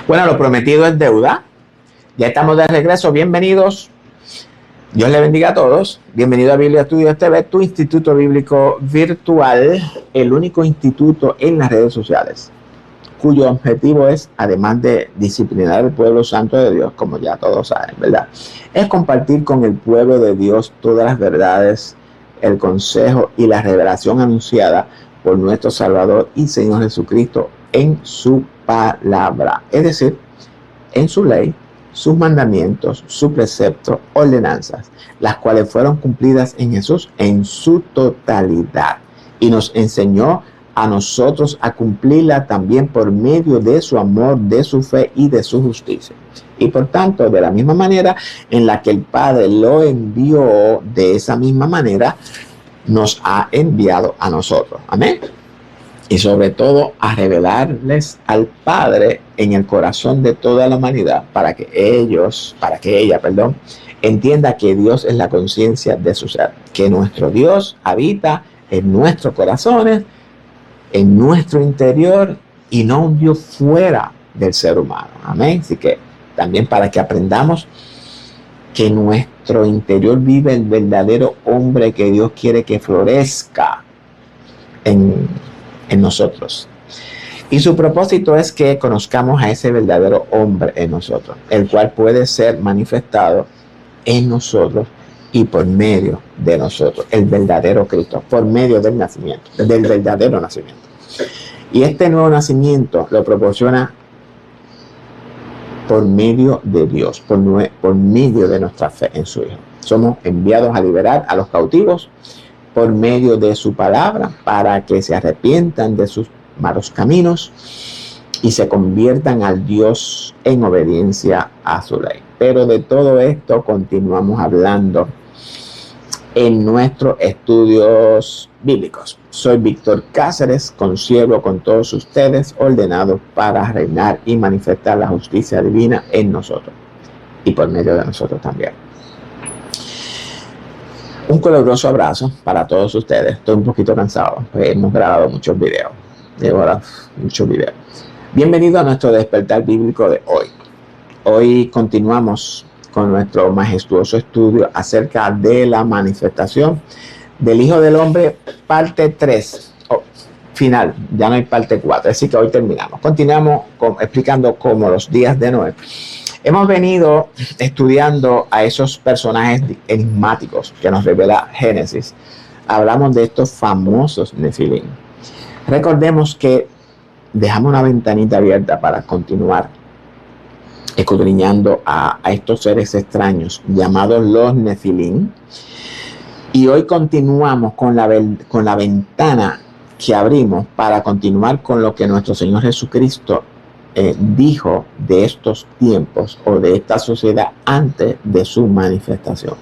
Bueno, lo prometido es deuda. Ya estamos de regreso. Bienvenidos. Dios les bendiga a todos. Bienvenido a Biblia Estudios TV, tu instituto bíblico virtual, el único instituto en las redes sociales, cuyo objetivo es, además de disciplinar al pueblo santo de Dios, como ya todos saben, ¿verdad?, es compartir con el pueblo de Dios todas las verdades, el consejo y la revelación anunciada por nuestro Salvador y Señor Jesucristo en su palabra, es decir, en su ley, sus mandamientos, sus preceptos, ordenanzas, las cuales fueron cumplidas en Jesús en su totalidad, y nos enseñó a nosotros a cumplirla también por medio de su amor, de su fe y de su justicia. Y por tanto, de la misma manera en la que el Padre lo envió, de esa misma manera nos ha enviado a nosotros. Amén. Y sobre todo a revelarles al Padre en el corazón de toda la humanidad para que ella, entienda que Dios es la conciencia de su ser, que nuestro Dios habita en nuestros corazones, en nuestro interior, y no un Dios fuera del ser humano. Amén. Así que también para que aprendamos que en nuestro interior vive el verdadero hombre que Dios quiere que florezca en nosotros. Y su propósito es que conozcamos a ese verdadero hombre en nosotros, el cual puede ser manifestado en nosotros y por medio de nosotros, el verdadero Cristo, por medio del nacimiento, del verdadero nacimiento. Y este nuevo nacimiento lo proporciona por medio de Dios, por medio de nuestra fe en su Hijo. Somos enviados a liberar a los cautivos por medio de su palabra, para que se arrepientan de sus malos caminos y se conviertan al Dios en obediencia a su ley. Pero de todo esto continuamos hablando en nuestros estudios bíblicos. Soy Víctor Cáceres, consiervo con todos ustedes, ordenados para reinar y manifestar la justicia divina en nosotros y por medio de nosotros también. Un caluroso abrazo para todos ustedes. Estoy un poquito cansado, pues hemos grabado muchos videos. Bienvenido a nuestro despertar bíblico de hoy. Hoy continuamos con nuestro majestuoso estudio acerca de la manifestación del Hijo del Hombre, parte 3. Final, ya no hay parte 4, así que hoy terminamos. Continuamos explicando cómo los días de Noé. Hemos venido estudiando a esos personajes enigmáticos que nos revela Génesis. Hablamos de estos famosos Nefilim. Recordemos que dejamos una ventanita abierta para continuar escudriñando a estos seres extraños llamados los Nefilim. Y hoy continuamos con la ventana que abrimos para continuar con lo que nuestro Señor Jesucristo dijo de estos tiempos o de esta sociedad antes de su manifestación.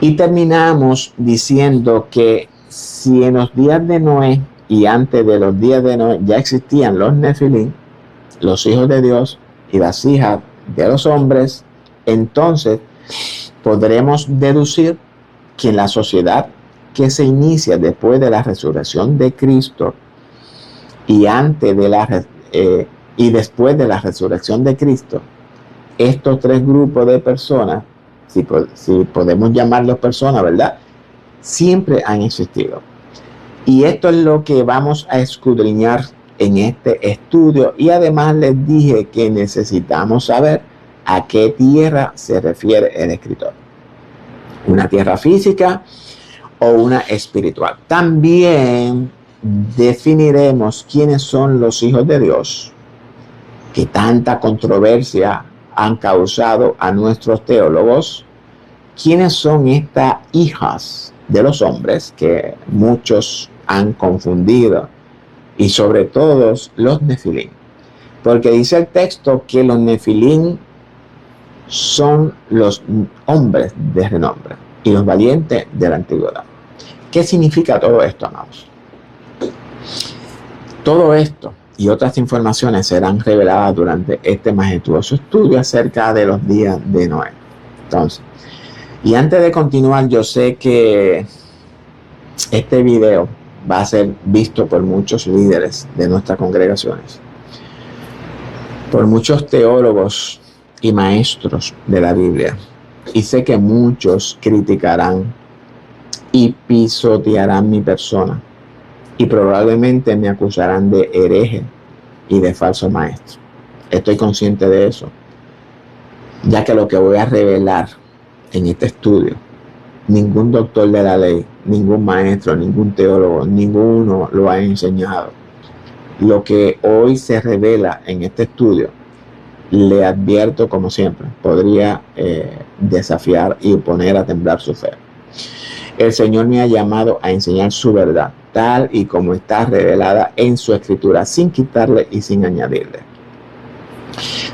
Y terminamos diciendo que si en los días de Noé y antes de los días de Noé ya existían los Nefilim, los hijos de Dios y las hijas de los hombres, entonces podremos deducir que en la sociedad que se inicia después de la resurrección de Cristo y después de la resurrección de Cristo, estos tres grupos de personas, si podemos llamarlos personas, ¿verdad?, siempre han existido. Y esto es lo que vamos a escudriñar en este estudio. Y además les dije que necesitamos saber a qué tierra se refiere el escritor. ¿Una tierra física o una espiritual? También definiremos quiénes son los hijos de Dios, que tanta controversia han causado a nuestros teólogos. ¿Quiénes son estas hijas de los hombres que muchos han confundido? Y sobre todo los Nefilim. Porque dice el texto que los Nefilim son los hombres de renombre y los valientes de la antigüedad. ¿Qué significa todo esto, amados? Todo esto y otras informaciones serán reveladas durante este majestuoso estudio acerca de los días de Noé. Entonces, y antes de continuar, yo sé que este video va a ser visto por muchos líderes de nuestras congregaciones. por muchos teólogos y maestros de la Biblia. Y sé que muchos criticarán y pisotearán mi persona. Y probablemente me acusarán de hereje y de falso maestro. Estoy consciente de eso, ya que lo que voy a revelar en este estudio, ningún doctor de la ley, ningún maestro, ningún teólogo, ninguno lo ha enseñado. Lo que hoy se revela en este estudio, le advierto, como siempre, podría desafiar y poner a temblar su fe. El Señor me ha llamado a enseñar su verdad, tal y como está revelada en su escritura, sin quitarle y sin añadirle.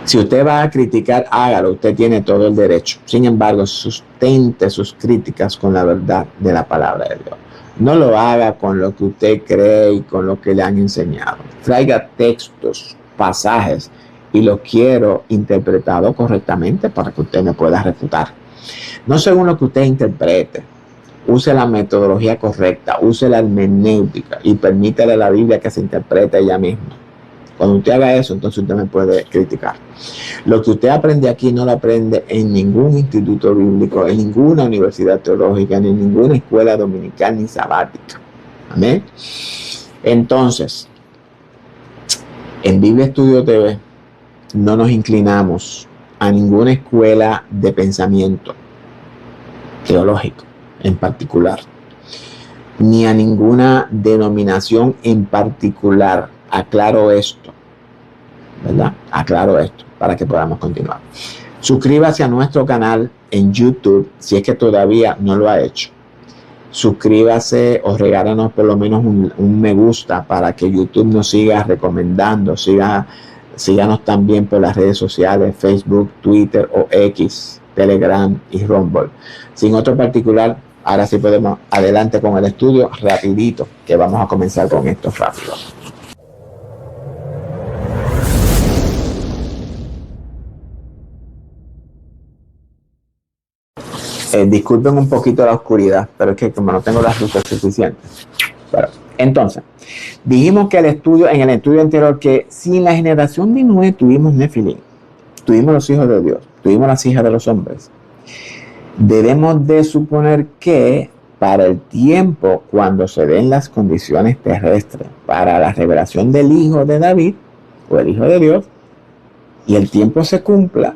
Si usted va a criticar, hágalo, usted tiene todo el derecho. Sin embargo, sustente sus críticas con la verdad de la palabra de Dios. No lo haga con lo que usted cree y con lo que le han enseñado. Traiga textos, pasajes, y lo quiero interpretado correctamente para que usted me pueda refutar. No según lo que usted interprete. Use la metodología correcta, use la hermenéutica y permítale a la Biblia que se interprete ella misma. Cuando usted haga eso, entonces usted me puede criticar. Lo que usted aprende aquí no lo aprende en ningún instituto bíblico, en ninguna universidad teológica, ni en ninguna escuela dominical ni sabática. Amén. Entonces, en Biblia Estudio TV no nos inclinamos a ninguna escuela de pensamiento teológico en particular, ni a ninguna denominación en particular. Aclaro esto, ¿verdad? Aclaro esto para que podamos continuar. Suscríbase a nuestro canal en YouTube si es que todavía no lo ha hecho. Suscríbase o regálanos por lo menos un me gusta para que YouTube nos siga recomendando. Síganos también por las redes sociales, Facebook, Twitter o X, Telegram y Rumble. Sin otro particular, ahora sí podemos adelante con el estudio rapidito, que vamos a comenzar con esto rápido. Disculpen un poquito la oscuridad, pero es que como no tengo las luces suficientes. Pero, entonces, dijimos que en el estudio anterior que si en la generación de Noé tuvimos Nefilim, tuvimos los hijos de Dios, tuvimos las hijas de los hombres, debemos de suponer que para el tiempo cuando se den las condiciones terrestres para la revelación del hijo de David o el hijo de Dios y el tiempo se cumpla,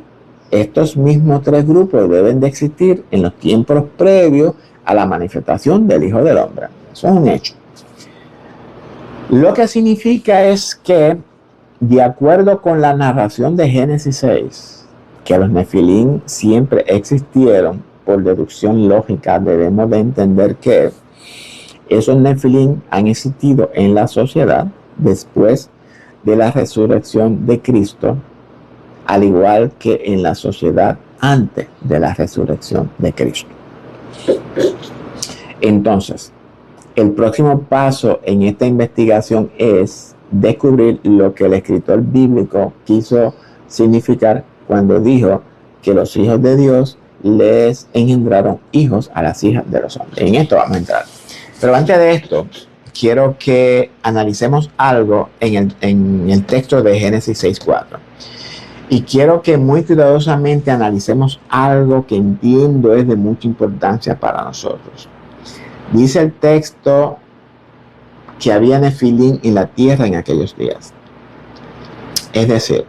estos mismos tres grupos deben de existir en los tiempos previos a la manifestación del Hijo del Hombre. Eso es un hecho. Lo que significa es que, de acuerdo con la narración de Génesis 6, que los Nefilim siempre existieron, por deducción lógica debemos de entender que esos Nefilim han existido en la sociedad después de la resurrección de Cristo, al igual que en la sociedad antes de la resurrección de Cristo. Entonces, el próximo paso en esta investigación es descubrir lo que el escritor bíblico quiso significar cuando dijo que los hijos de Dios les engendraron hijos a las hijas de los hombres. En esto vamos a entrar. Pero antes de esto, quiero que analicemos algo en el texto de Génesis 6:4. Y quiero que muy cuidadosamente analicemos algo que entiendo es de mucha importancia para nosotros. Dice el texto que había Nefilim en la tierra en aquellos días. Es decir,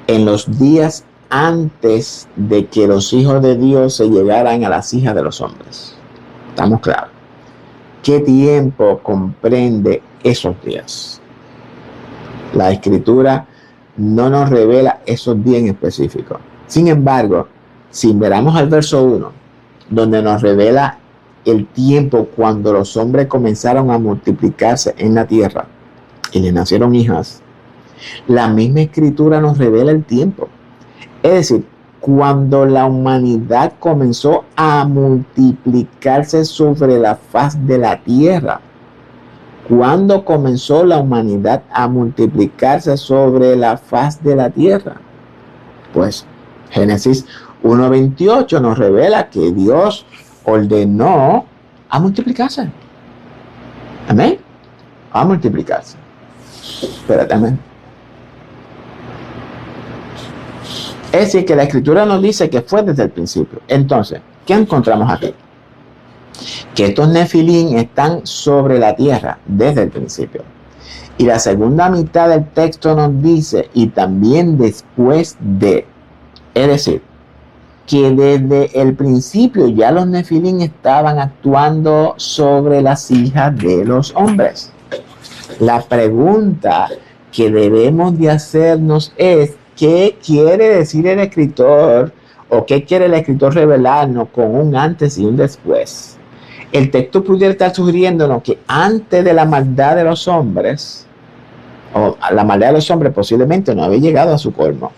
en los días antes de que los hijos de Dios se llegaran a las hijas de los hombres. ¿Estamos claros? ¿Qué tiempo comprende esos días? La Escritura no nos revela esos días en específico. Sin embargo, si miramos al verso 1, donde nos revela el tiempo cuando los hombres comenzaron a multiplicarse en la tierra y les nacieron hijas, la misma Escritura nos revela el tiempo. Es decir, cuando la humanidad comenzó a multiplicarse sobre la faz de la tierra. ¿Cuándo comenzó la humanidad a multiplicarse sobre la faz de la tierra? Pues Génesis 1:28 nos revela que Dios ordenó a multiplicarse. Amén. A multiplicarse. Espérate, amén. Es decir, que la Escritura nos dice que fue desde el principio. Entonces, ¿qué encontramos aquí? Que estos nefilín están sobre la tierra desde el principio. Y la segunda mitad del texto nos dice, y también después de. Es decir, que desde el principio ya los nefilín estaban actuando sobre las hijas de los hombres. La pregunta que debemos de hacernos es, ¿qué quiere decir el escritor o qué quiere el escritor revelarnos con un antes y un después? El texto pudiera estar sugiriéndonos que antes de la maldad de los hombres, o la maldad de los hombres posiblemente no había llegado a su colmo.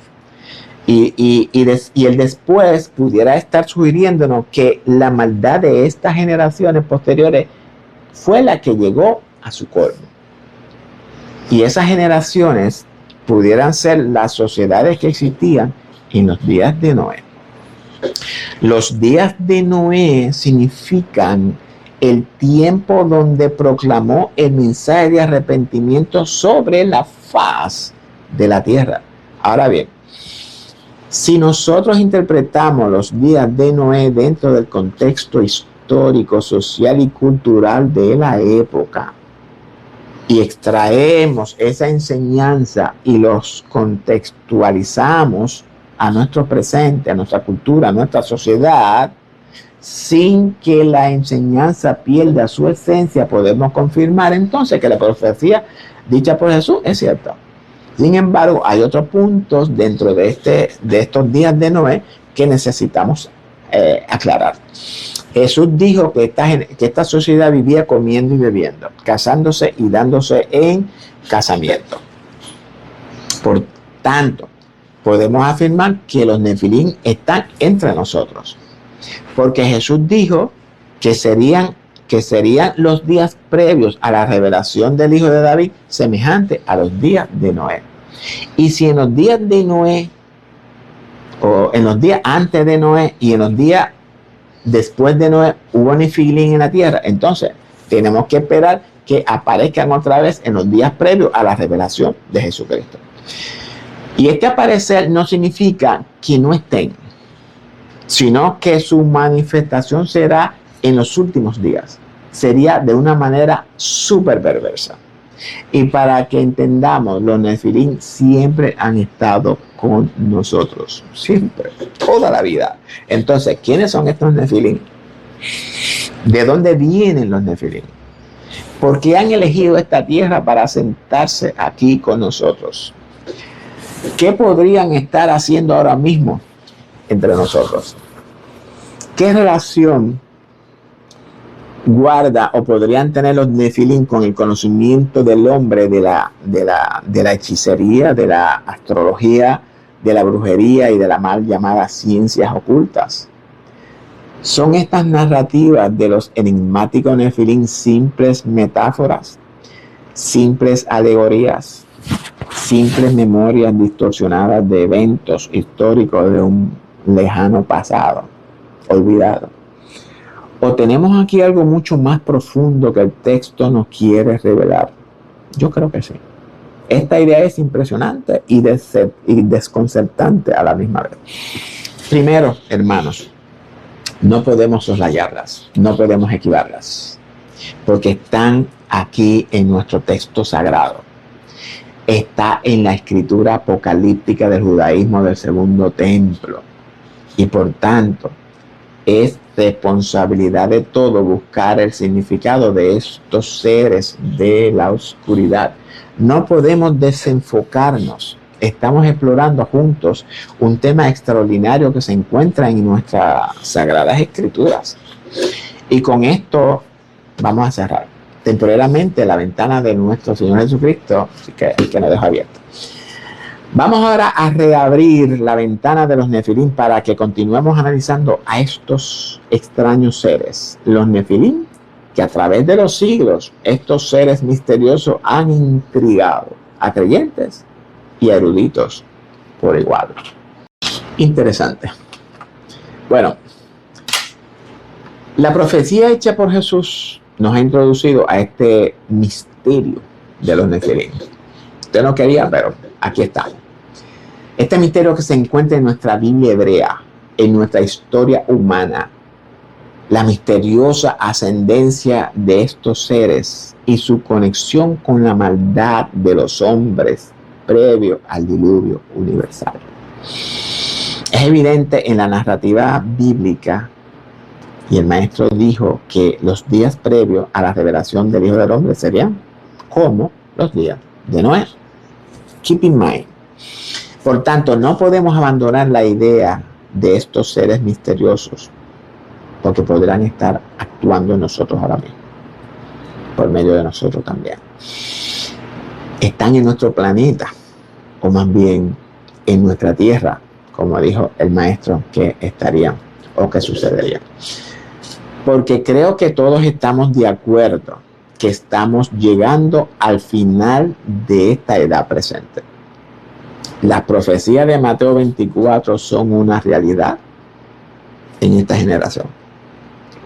Y el después pudiera estar sugiriéndonos que la maldad de estas generaciones posteriores fue la que llegó a su colmo. Y esas generaciones pudieran ser las sociedades que existían en los días de Noé. Los días de Noé significan el tiempo donde proclamó el mensaje de arrepentimiento sobre la faz de la tierra. Ahora bien, si nosotros interpretamos los días de Noé dentro del contexto histórico, social y cultural de la época, y extraemos esa enseñanza y los contextualizamos a nuestro presente, a nuestra cultura, a nuestra sociedad, sin que la enseñanza pierda su esencia, podemos confirmar entonces que la profecía dicha por Jesús es cierta. Sin embargo, hay otros puntos dentro de estos días de Noé que necesitamos aclarar. Jesús dijo que esta sociedad vivía comiendo y bebiendo, casándose y dándose en casamiento. Por tanto, podemos afirmar que los nefilín están entre nosotros. Porque Jesús dijo que serían los días previos a la revelación del Hijo de David semejantes a los días de Noé. Y si en los días de Noé, o en los días antes de Noé y en los días después de Noé hubo nefilín en la tierra, entonces tenemos que esperar que aparezcan otra vez en los días previos a la revelación de Jesucristo. Y este aparecer no significa que no estén, sino que su manifestación será en los últimos días. Sería de una manera súper perversa. Y para que entendamos, los nefilín siempre han estado con nosotros. Siempre, toda la vida. Entonces, ¿quiénes son estos nefilín? ¿De dónde vienen los nefilín? ¿Por qué han elegido esta tierra para sentarse aquí con nosotros? ¿Qué podrían estar haciendo ahora mismo entre nosotros? ¿Qué relación guarda o podrían tener los nefilín con el conocimiento del hombre de la hechicería, de la astrología, de la brujería y de la mal llamada ciencias ocultas? ¿Son estas narrativas de los enigmáticos nefilín simples metáforas, simples alegorías, simples memorias distorsionadas de eventos históricos de un lejano pasado olvidado? ¿O tenemos aquí algo mucho más profundo que el texto nos quiere revelar? Yo creo que sí. Esta idea es impresionante y desconcertante a la misma vez. Primero, hermanos, no podemos soslayarlas, no podemos esquivarlas, porque están aquí en nuestro texto sagrado. Está en la escritura apocalíptica del judaísmo del segundo templo. Y por tanto, es responsabilidad de todo buscar el significado de estos seres de la oscuridad. No podemos desenfocarnos. Estamos explorando juntos un tema extraordinario que se encuentra en nuestras sagradas escrituras. Y con esto vamos a cerrar temporalmente la ventana de nuestro Señor Jesucristo, así que nos deja abierto. Vamos ahora a reabrir la ventana de los nefilín para que continuemos analizando a estos extraños seres. Los nefilín, que a través de los siglos, estos seres misteriosos han intrigado a creyentes y a eruditos por igual. Interesante. Bueno, la profecía hecha por Jesús nos ha introducido a este misterio de los nefilín. Usted no quería, pero aquí está. Este misterio que se encuentra en nuestra Biblia hebrea, en nuestra historia humana, la misteriosa ascendencia de estos seres y su conexión con la maldad de los hombres previo al diluvio universal. Es evidente en la narrativa bíblica, y el maestro dijo que los días previos a la revelación del Hijo del Hombre serían como los días de Noé. Keep in mind. Por tanto, no podemos abandonar la idea de estos seres misteriosos, porque podrán estar actuando en nosotros ahora mismo, por medio de nosotros también. Están en nuestro planeta, o más bien en nuestra tierra, como dijo el maestro que estarían o que sucedería. Porque creo que todos estamos de acuerdo que estamos llegando al final de esta edad presente. Las profecías de Mateo 24 son una realidad en esta generación.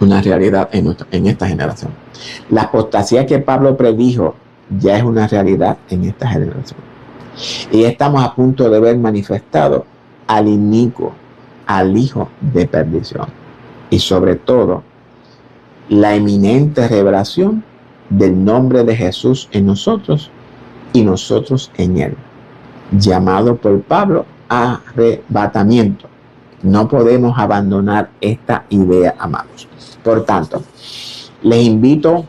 Una realidad en esta generación. La apostasía que Pablo predijo ya es una realidad en esta generación. Y estamos a punto de ver manifestado al inicuo, al hijo de perdición. Y sobre todo, la eminente revelación del nombre de Jesús en nosotros y nosotros en él. Llamado por Pablo arrebatamiento. No podemos abandonar esta idea, amados. Por tanto, les invito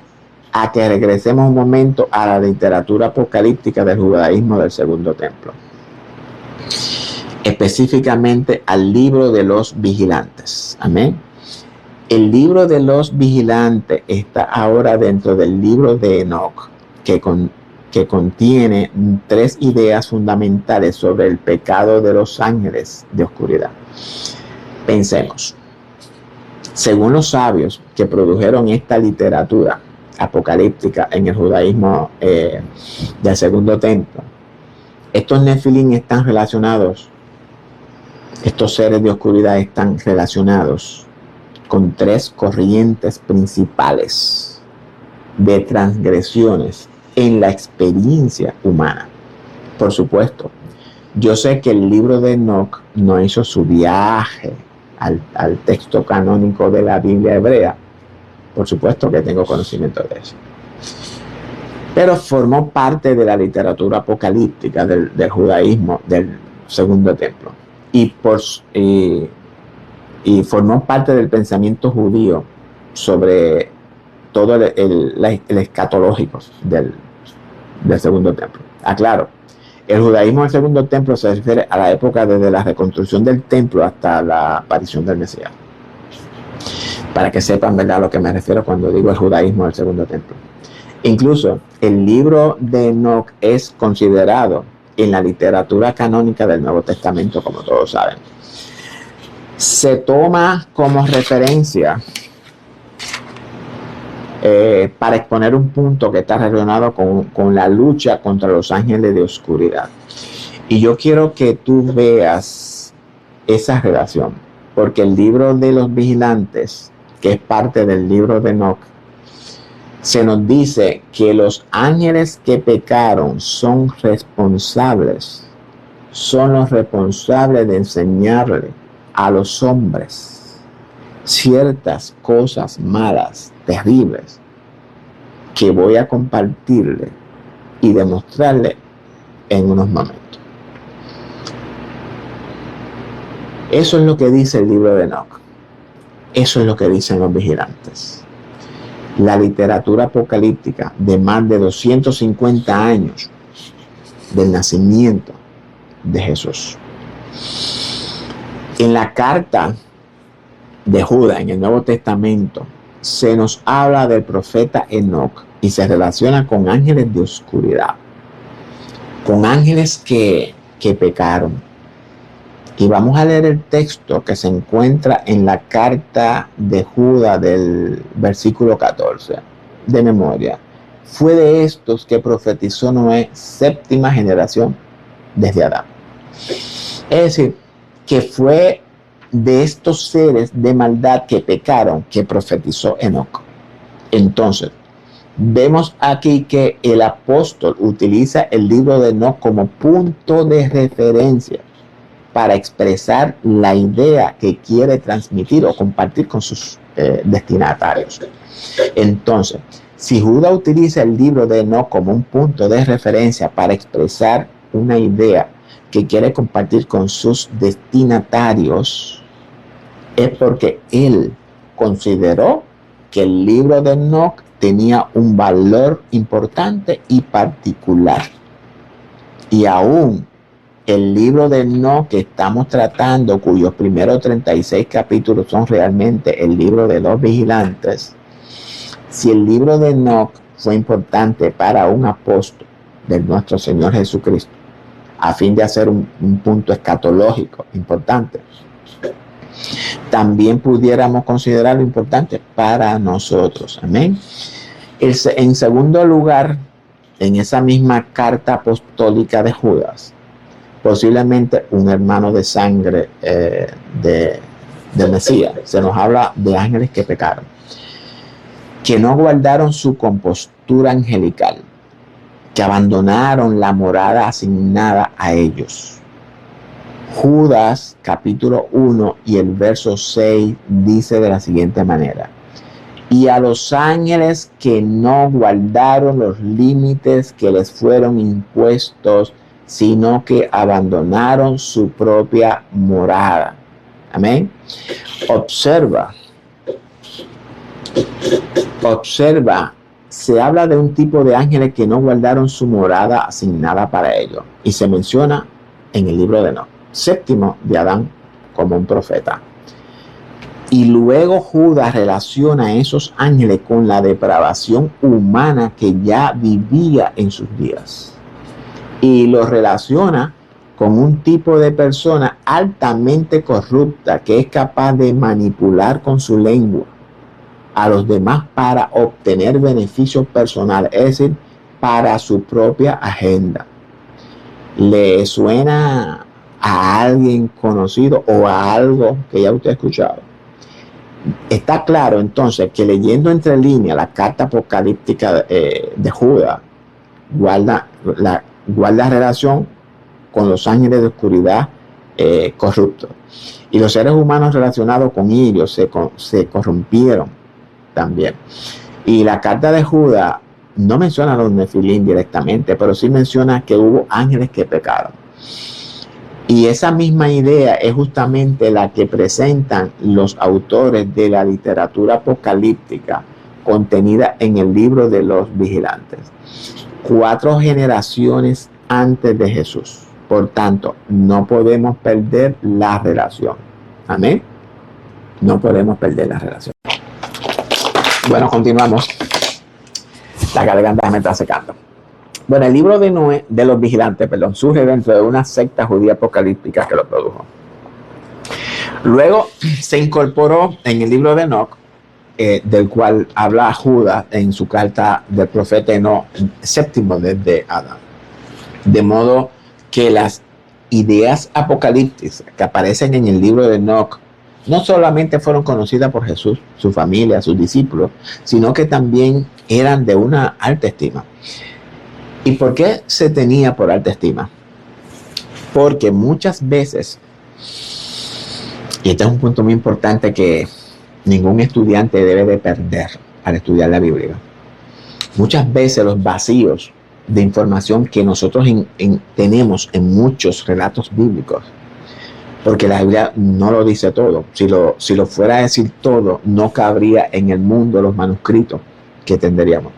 a que regresemos un momento a la literatura apocalíptica del judaísmo del Segundo Templo. Específicamente al libro de los vigilantes. Amén. El libro de los vigilantes está ahora dentro del libro de Enoc, que contiene 3 ideas fundamentales sobre el pecado de los ángeles de oscuridad. Pensemos. Según los sabios que produjeron esta literatura apocalíptica en el judaísmo del Segundo Templo, estos nefilim están relacionados, estos seres de oscuridad están relacionados con 3 corrientes principales de transgresiones en la experiencia humana. Por supuesto, yo sé que el libro de Enoc no hizo su viaje al texto canónico de la Biblia hebrea. Por supuesto que tengo conocimiento de eso. Pero formó parte de la literatura apocalíptica del judaísmo del Segundo Templo. Y formó parte del pensamiento judío sobre todo el escatológico del Segundo Templo. Aclaro, el judaísmo del Segundo Templo se refiere a la época desde la reconstrucción del templo hasta la aparición del Mesías. Para que sepan, ¿verdad?, a lo que me refiero cuando digo el judaísmo del Segundo Templo. Incluso el libro de Enoc es considerado en la literatura canónica del Nuevo Testamento, como todos saben. Se toma como referencia para exponer un punto que está relacionado con la lucha contra los ángeles de oscuridad. Y yo quiero que tú veas esa relación, porque el libro de los vigilantes, que es parte del libro de Enoc, se nos dice que los ángeles que pecaron son los responsables de enseñarle a los hombres ciertas cosas malas, terribles, que voy a compartirle y demostrarle en unos momentos. Eso es lo que dice el libro de Enoc. Eso es lo que dicen los vigilantes. La literatura apocalíptica de más de 250 años del nacimiento de Jesús. En la carta de Judas, en el Nuevo Testamento, se nos habla del profeta Enoc y se relaciona con ángeles de oscuridad, con ángeles que pecaron. Y vamos a leer el texto que se encuentra en la carta de Judas del versículo 14, de memoria. Fue de estos que profetizó Noé, 7ª generación desde Adán. Es decir, que fue de estos seres de maldad que pecaron que profetizó Enoc. Entonces, vemos aquí que el apóstol utiliza el libro de Enoc como punto de referencia para expresar la idea que quiere transmitir o compartir con sus destinatarios. Entonces, si Judas utiliza el libro de Enoc como un punto de referencia para expresar una idea que quiere compartir con sus destinatarios, es porque él consideró que el libro de Enoc tenía un valor importante y particular. Y aún el libro de Enoc que estamos tratando, cuyos primeros 36 capítulos son realmente el libro de los vigilantes, si el libro de Enoc fue importante para un apóstol de nuestro Señor Jesucristo, a fin de hacer un punto escatológico importante, también pudiéramos considerarlo importante para nosotros. Amén. En segundo lugar, en esa misma carta apostólica de Judas, posiblemente un hermano de sangre del Mesías, se nos habla de ángeles que pecaron, que no guardaron su compostura angelical, que abandonaron la morada asignada a ellos. Judas capítulo 1 y el verso 6 dice de la siguiente manera: y a los ángeles que no guardaron los límites que les fueron impuestos, sino que abandonaron su propia morada. Amén. Observa, se habla de un tipo de ángeles que no guardaron su morada asignada para ellos, y se menciona en el libro de Enoc, séptimo de Adán, como un profeta. Y luego Judas relaciona a esos ángeles con la depravación humana que ya vivía en sus días, y los relaciona con un tipo de persona altamente corrupta que es capaz de manipular con su lengua a los demás para obtener beneficios personales, es decir, para su propia agenda. ¿Le suena a alguien conocido o a algo que ya usted ha escuchado? Está claro entonces que leyendo entre líneas la carta apocalíptica de Judas guarda relación con los ángeles de oscuridad corruptos, y los seres humanos relacionados con ellos se corrompieron también. Y la carta de Judas no menciona a los Nefilim directamente, pero sí menciona que hubo ángeles que pecaron. Y esa misma idea es justamente la que presentan los autores de la literatura apocalíptica contenida en el libro de los vigilantes, 4 generaciones antes de Jesús. Por tanto, no podemos perder la relación. Amén. No podemos perder la relación. Bueno, continuamos. La garganta me está secando. Bueno, el libro de los vigilantes, surge dentro de una secta judía apocalíptica que lo produjo. Luego se incorporó en el libro de Enoc, del cual habla Judas en su carta del profeta Enoc, séptimo desde Adán. De modo que las ideas apocalípticas que aparecen en el libro de Enoc no solamente fueron conocidas por Jesús, su familia, sus discípulos, sino que también eran de una alta estima. ¿Y por qué se tenía por alta estima? Porque muchas veces, y este es un punto muy importante que ningún estudiante debe de perder al estudiar la Biblia, muchas veces los vacíos de información que nosotros tenemos en muchos relatos bíblicos, porque la Biblia no lo dice todo. Si lo fuera a decir todo, no cabría en el mundo los manuscritos que tendríamos.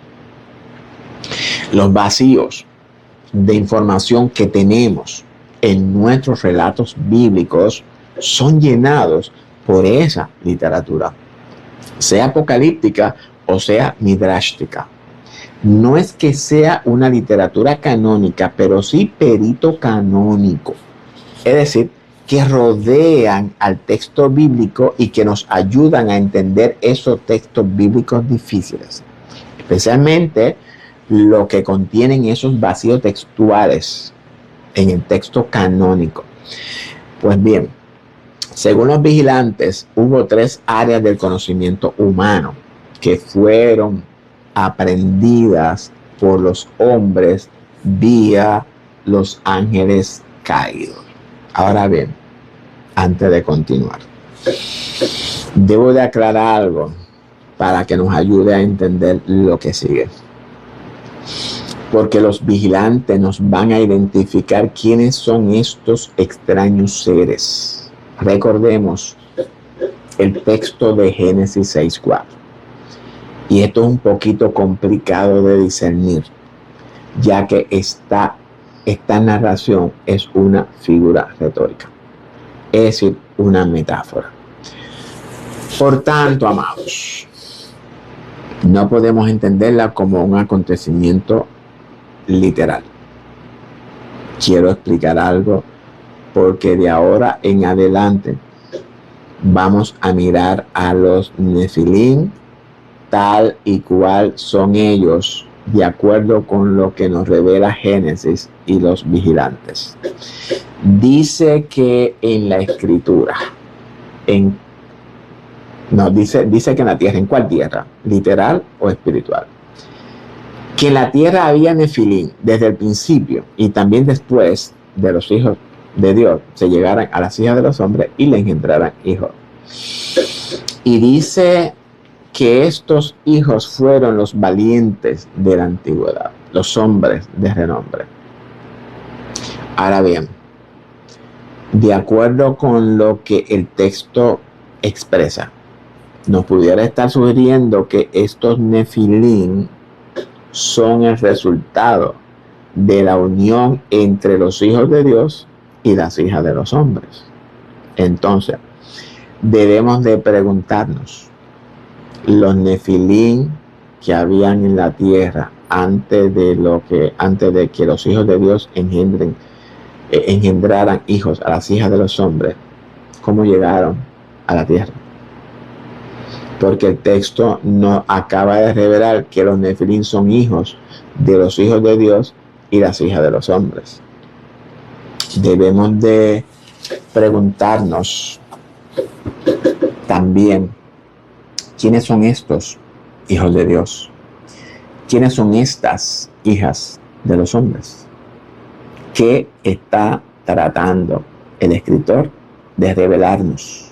Los vacíos de información que tenemos en nuestros relatos bíblicos son llenados por esa literatura, sea apocalíptica o sea midrashtica. No es que sea una literatura canónica, pero sí perito canónico. Es decir, que rodean al texto bíblico y que nos ayudan a entender esos textos bíblicos difíciles, especialmente lo que contienen esos vacíos textuales en el texto canónico. Pues bien, según los vigilantes, hubo 3 áreas del conocimiento humano que fueron aprendidas por los hombres vía los ángeles caídos. Ahora bien, antes de continuar. Debo de aclarar algo para que nos ayude a entender lo que sigue. Porque los vigilantes nos van a identificar quiénes son estos extraños seres. Recordemos el texto de Génesis 6:4. Y esto es un poquito complicado de discernir, ya que esta narración es una figura retórica, es decir, una metáfora. Por tanto, amados, no podemos entenderla como un acontecimiento literal. Quiero explicar algo, porque de ahora en adelante vamos a mirar a los Nefilim tal y cual son ellos, de acuerdo con lo que nos revela Génesis y los vigilantes. Dice que en la escritura, dice que en la tierra. ¿En cuál tierra? ¿Literal o espiritual? Que en la tierra había Nefilim desde el principio, y también después de los hijos de Dios se llegaran a las hijas de los hombres y le engendraran hijos. Y dice que estos hijos fueron los valientes de la antigüedad, los hombres de renombre. Ahora bien, de acuerdo con lo que el texto expresa, nos pudiera estar sugiriendo que estos Nefilim son el resultado de la unión entre los hijos de Dios y las hijas de los hombres. Entonces, debemos de preguntarnos, los Nefilim que habían en la tierra antes de que los hijos de Dios engendraran hijos a las hijas de los hombres, ¿cómo llegaron a la tierra? Porque el texto nos acaba de revelar que los Nefilim son hijos de los hijos de Dios y las hijas de los hombres. Debemos de preguntarnos también, ¿quiénes son estos hijos de Dios? ¿Quiénes son estas hijas de los hombres? ¿Qué está tratando el escritor de revelarnos?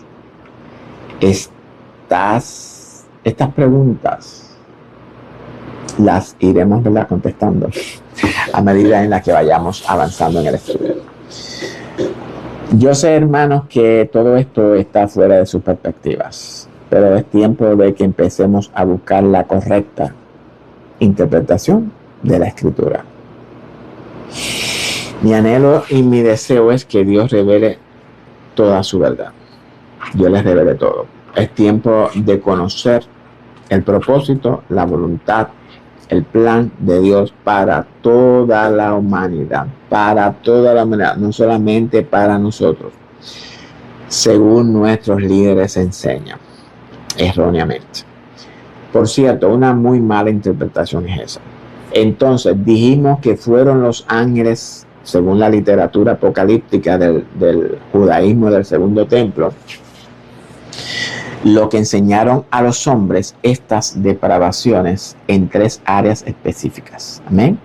Estas preguntas las iremos, ¿verdad?, contestando a medida en la que vayamos avanzando en el estudio. Yo sé, hermanos, que todo esto está fuera de sus perspectivas, pero es tiempo de que empecemos a buscar la correcta interpretación de la Escritura. Mi anhelo y mi deseo es que Dios revele toda su verdad. Dios les revele todo. Es tiempo de conocer el propósito, la voluntad, el plan de Dios para toda la humanidad, no solamente para nosotros, según nuestros líderes enseñan erróneamente. Por cierto, una muy mala interpretación es esa. Entonces, dijimos que fueron los ángeles, según la literatura apocalíptica del judaísmo del segundo templo, lo que enseñaron a los hombres estas depravaciones en 3 áreas específicas. Amén.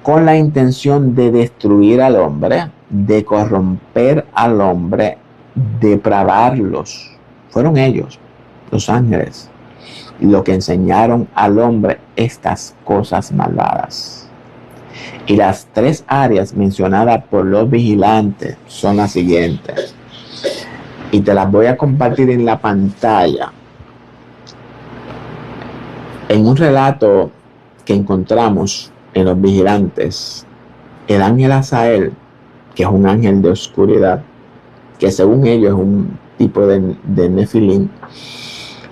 Con la intención de destruir al hombre, de corromper al hombre, depravarlos. Fueron ellos, los ángeles, lo que enseñaron al hombre estas cosas malvadas. Y las 3 áreas mencionadas por los vigilantes son las siguientes. Y te las voy a compartir en la pantalla. En un relato que encontramos en los vigilantes, el ángel Azael, que es un ángel de oscuridad, que según ellos es un tipo de Nefilim,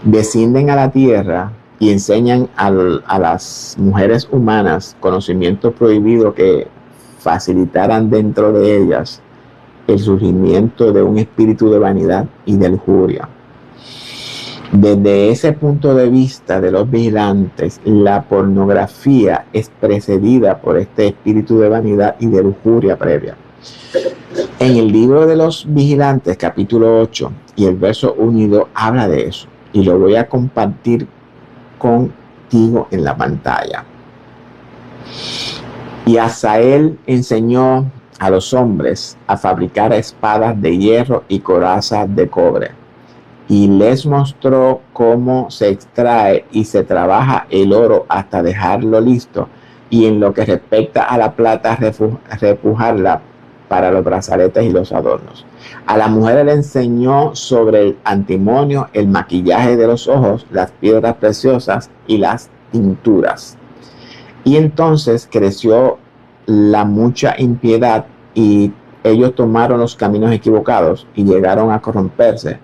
descienden a la tierra y enseñan a las mujeres humanas conocimientos prohibidos que facilitaran dentro de ellas el surgimiento de un espíritu de vanidad y de lujuria. Desde ese punto de vista de los vigilantes, la pornografía es precedida por este espíritu de vanidad y de lujuria previa. En el libro de los vigilantes, capítulo 8 y el verso 1 y 2 habla de eso, y lo voy a compartir contigo en la pantalla. Y Azael enseñó a los hombres a fabricar espadas de hierro y corazas de cobre. Y les mostró cómo se extrae y se trabaja el oro hasta dejarlo listo, y en lo que respecta a la plata, repujarla para los brazaletes y los adornos. A las mujeres le enseñó sobre el antimonio, el maquillaje de los ojos, las piedras preciosas y las tinturas. Y entonces creció la mucha impiedad, y ellos tomaron los caminos equivocados y llegaron a corromperse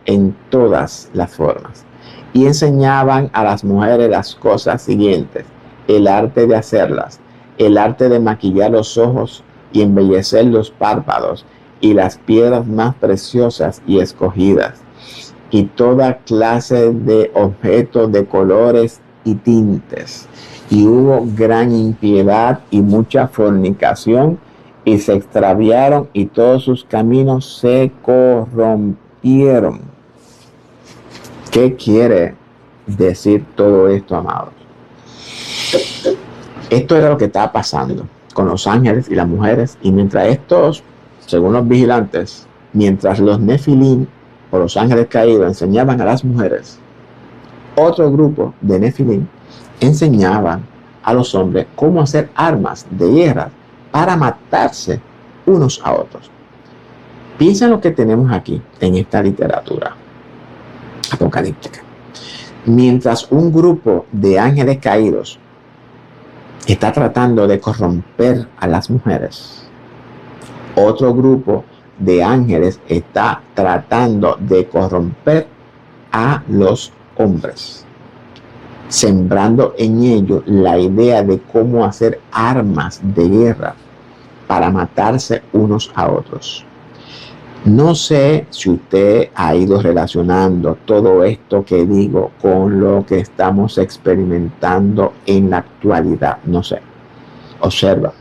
en todas las formas. Y enseñaban a las mujeres las cosas siguientes: el arte de hacerlas, el arte de maquillar los ojos y embellecer los párpados, y las piedras más preciosas y escogidas, y toda clase de objetos de colores y tintes. Y hubo gran impiedad y mucha fornicación, y se extraviaron, y todos sus caminos se corrompieron. ¿Qué quiere decir todo esto, amados? Esto era lo que estaba pasando con los ángeles y las mujeres, y mientras estos, según los vigilantes, mientras los Nefilim o los ángeles caídos enseñaban a las mujeres, otro grupo de Nefilim enseñaban a los hombres cómo hacer armas de guerra para matarse unos a otros. Piensa en lo que tenemos aquí en esta literatura apocalíptica. Mientras un grupo de ángeles caídos está tratando de corromper a las mujeres, otro grupo de ángeles está tratando de corromper a los hombres, sembrando en ellos la idea de cómo hacer armas de guerra para matarse unos a otros. No sé si usted ha ido relacionando todo esto que digo con lo que estamos experimentando en la actualidad. No sé. Observa.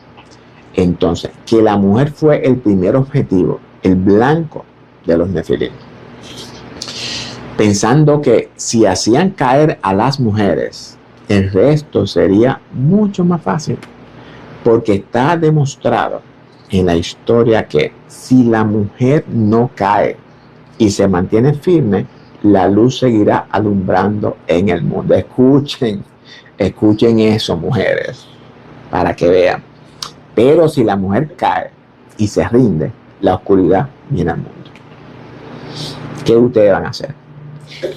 Entonces, que la mujer fue el primer objetivo, el blanco de los Nefilim, pensando que si hacían caer a las mujeres, el resto sería mucho más fácil, porque está demostrado en la historia que si la mujer no cae y se mantiene firme, la luz seguirá alumbrando en el mundo. Escuchen eso, mujeres, para que vean. Pero si la mujer cae y se rinde, la oscuridad viene al mundo. ¿Qué ustedes van a hacer?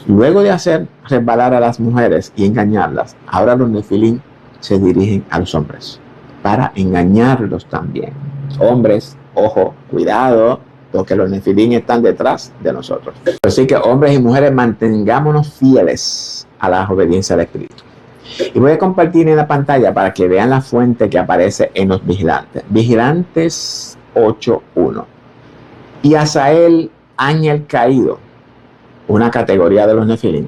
Luego de hacer resbalar a las mujeres y engañarlas, ahora los Nefilim se dirigen a los hombres para engañarlos también. Hombres, ojo, cuidado, porque los Nefilim están detrás de nosotros. Así que hombres y mujeres, mantengámonos fieles a la obediencia del Espíritu. Y voy a compartir en la pantalla para que vean la fuente que aparece en los vigilantes. Vigilantes 8.1. Y Azael, ángel caído, una categoría de los Nefilim,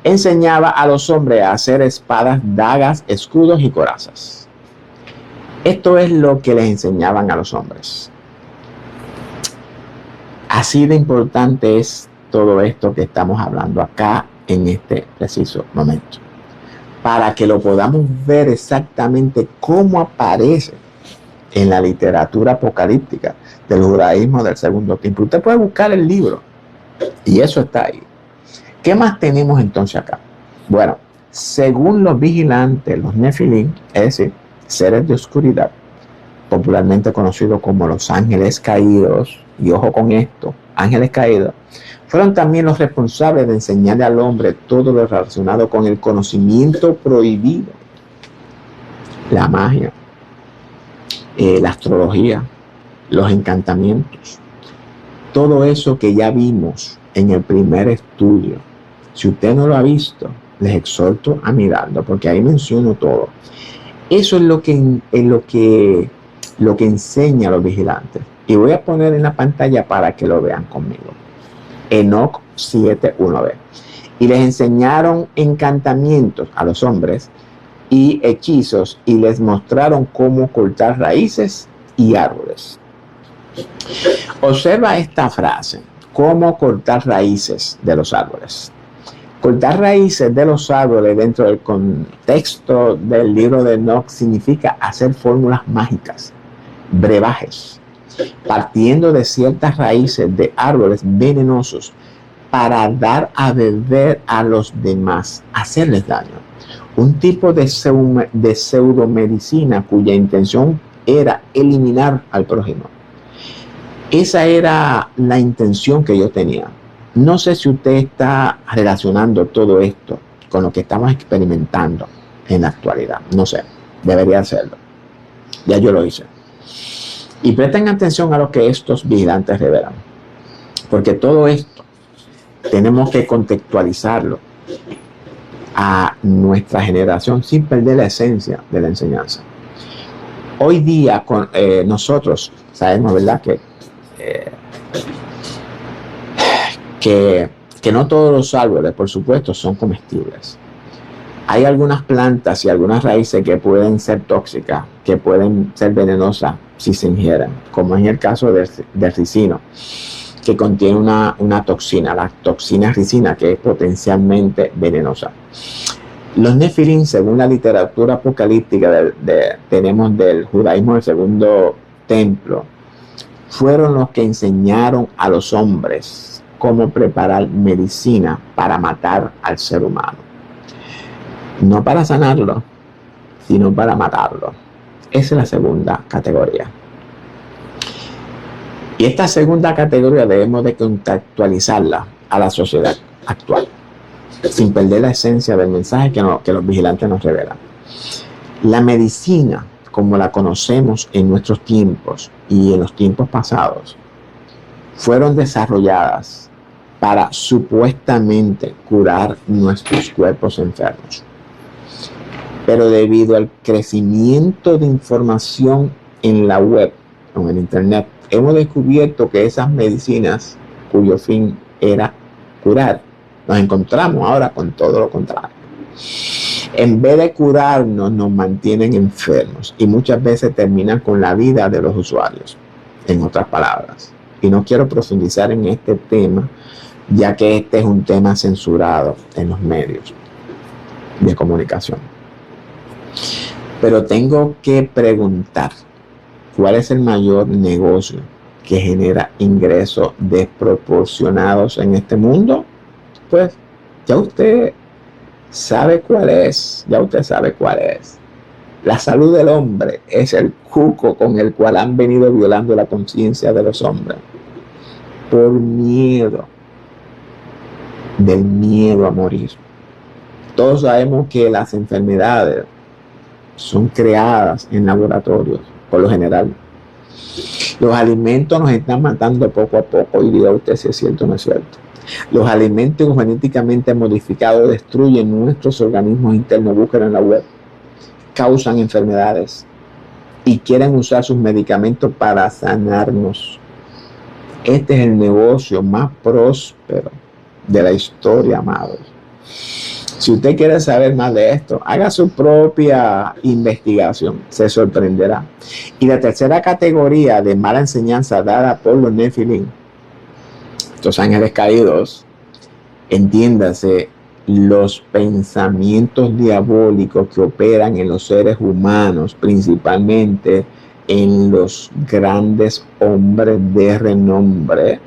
enseñaba a los hombres a hacer espadas, dagas, escudos y corazas. Esto es lo que les enseñaban a los hombres. Así de importante es todo esto que estamos hablando acá en este preciso momento, para que lo podamos ver exactamente cómo aparece en la literatura apocalíptica del judaísmo del segundo tiempo. Usted puede buscar el libro y eso está ahí. ¿Qué más tenemos entonces acá? Bueno, según los vigilantes, los Nefilim, es decir, seres de oscuridad, popularmente conocidos como los ángeles caídos, y ojo con esto, ángeles caídos, fueron también los responsables de enseñarle al hombre todo lo relacionado con el conocimiento prohibido, la magia, la astrología, los encantamientos, todo eso que ya vimos en el primer estudio. Si usted no lo ha visto, les exhorto a mirarlo, porque ahí menciono todo. Eso es lo que enseña a los vigilantes. Y voy a poner en la pantalla para que lo vean conmigo. Enoc 7.1b. Y les enseñaron encantamientos a los hombres y hechizos, y les mostraron cómo cortar raíces y árboles. Observa esta frase: cómo cortar raíces de los árboles. Cortar raíces de los árboles dentro del contexto del libro de Enoc significa hacer fórmulas mágicas brebajes, partiendo de ciertas raíces de árboles venenosos para dar a beber a los demás, hacerles daño. Un tipo de pseudomedicina cuya intención era eliminar al prójimo. Esa era la intención que yo tenía. No sé si usted está relacionando todo esto con lo que estamos experimentando en la actualidad. No sé, debería hacerlo. Ya yo lo hice. Y presten atención a lo que estos vigilantes revelan, porque todo esto tenemos que contextualizarlo a nuestra generación sin perder la esencia de la enseñanza. Hoy día nosotros sabemos, ¿verdad?, que no todos los árboles, por supuesto, son comestibles. Hay algunas plantas y algunas raíces que pueden ser tóxicas, que pueden ser venenosas si se ingieren, como en el caso del ricino, que contiene una toxina, la toxina ricina, que es potencialmente venenosa. Los nefilim, según la literatura apocalíptica tenemos del judaísmo del segundo templo, fueron los que enseñaron a los hombres cómo preparar medicina para matar al ser humano. No para sanarlo, sino para matarlo. Esa es la segunda categoría. Y esta segunda categoría debemos de contextualizarla a la sociedad actual, sin perder la esencia del mensaje que los vigilantes nos revelan. La medicina, como la conocemos en nuestros tiempos y en los tiempos pasados, fueron desarrolladas para supuestamente curar nuestros cuerpos enfermos. Pero debido al crecimiento de información en la web, en el internet, hemos descubierto que esas medicinas cuyo fin era curar, nos encontramos ahora con todo lo contrario. En vez de curarnos, nos mantienen enfermos y muchas veces terminan con la vida de los usuarios, en otras palabras. Y no quiero profundizar en este tema, ya que este es un tema censurado en los medios de comunicación. Pero tengo que preguntar, ¿cuál es el mayor negocio que genera ingresos desproporcionados en este mundo? Pues ya usted sabe cuál es, La salud del hombre es el cuco con el cual han venido violando la conciencia de los hombres. Por miedo, del miedo a morir. Todos sabemos que las enfermedades son creadas en laboratorios, por lo general. Los alimentos nos están matando poco a poco, y diga usted si es cierto o no es cierto. Los alimentos genéticamente modificados destruyen nuestros organismos internos, búsquenlo en la web, causan enfermedades y quieren usar sus medicamentos para sanarnos. Este es el negocio más próspero de la historia, amados. Si usted quiere saber más de esto, haga su propia investigación, se sorprenderá. Y la tercera categoría de mala enseñanza dada por los nefilim, estos ángeles caídos, entiéndase, los pensamientos diabólicos que operan en los seres humanos, principalmente en los grandes hombres de renombre,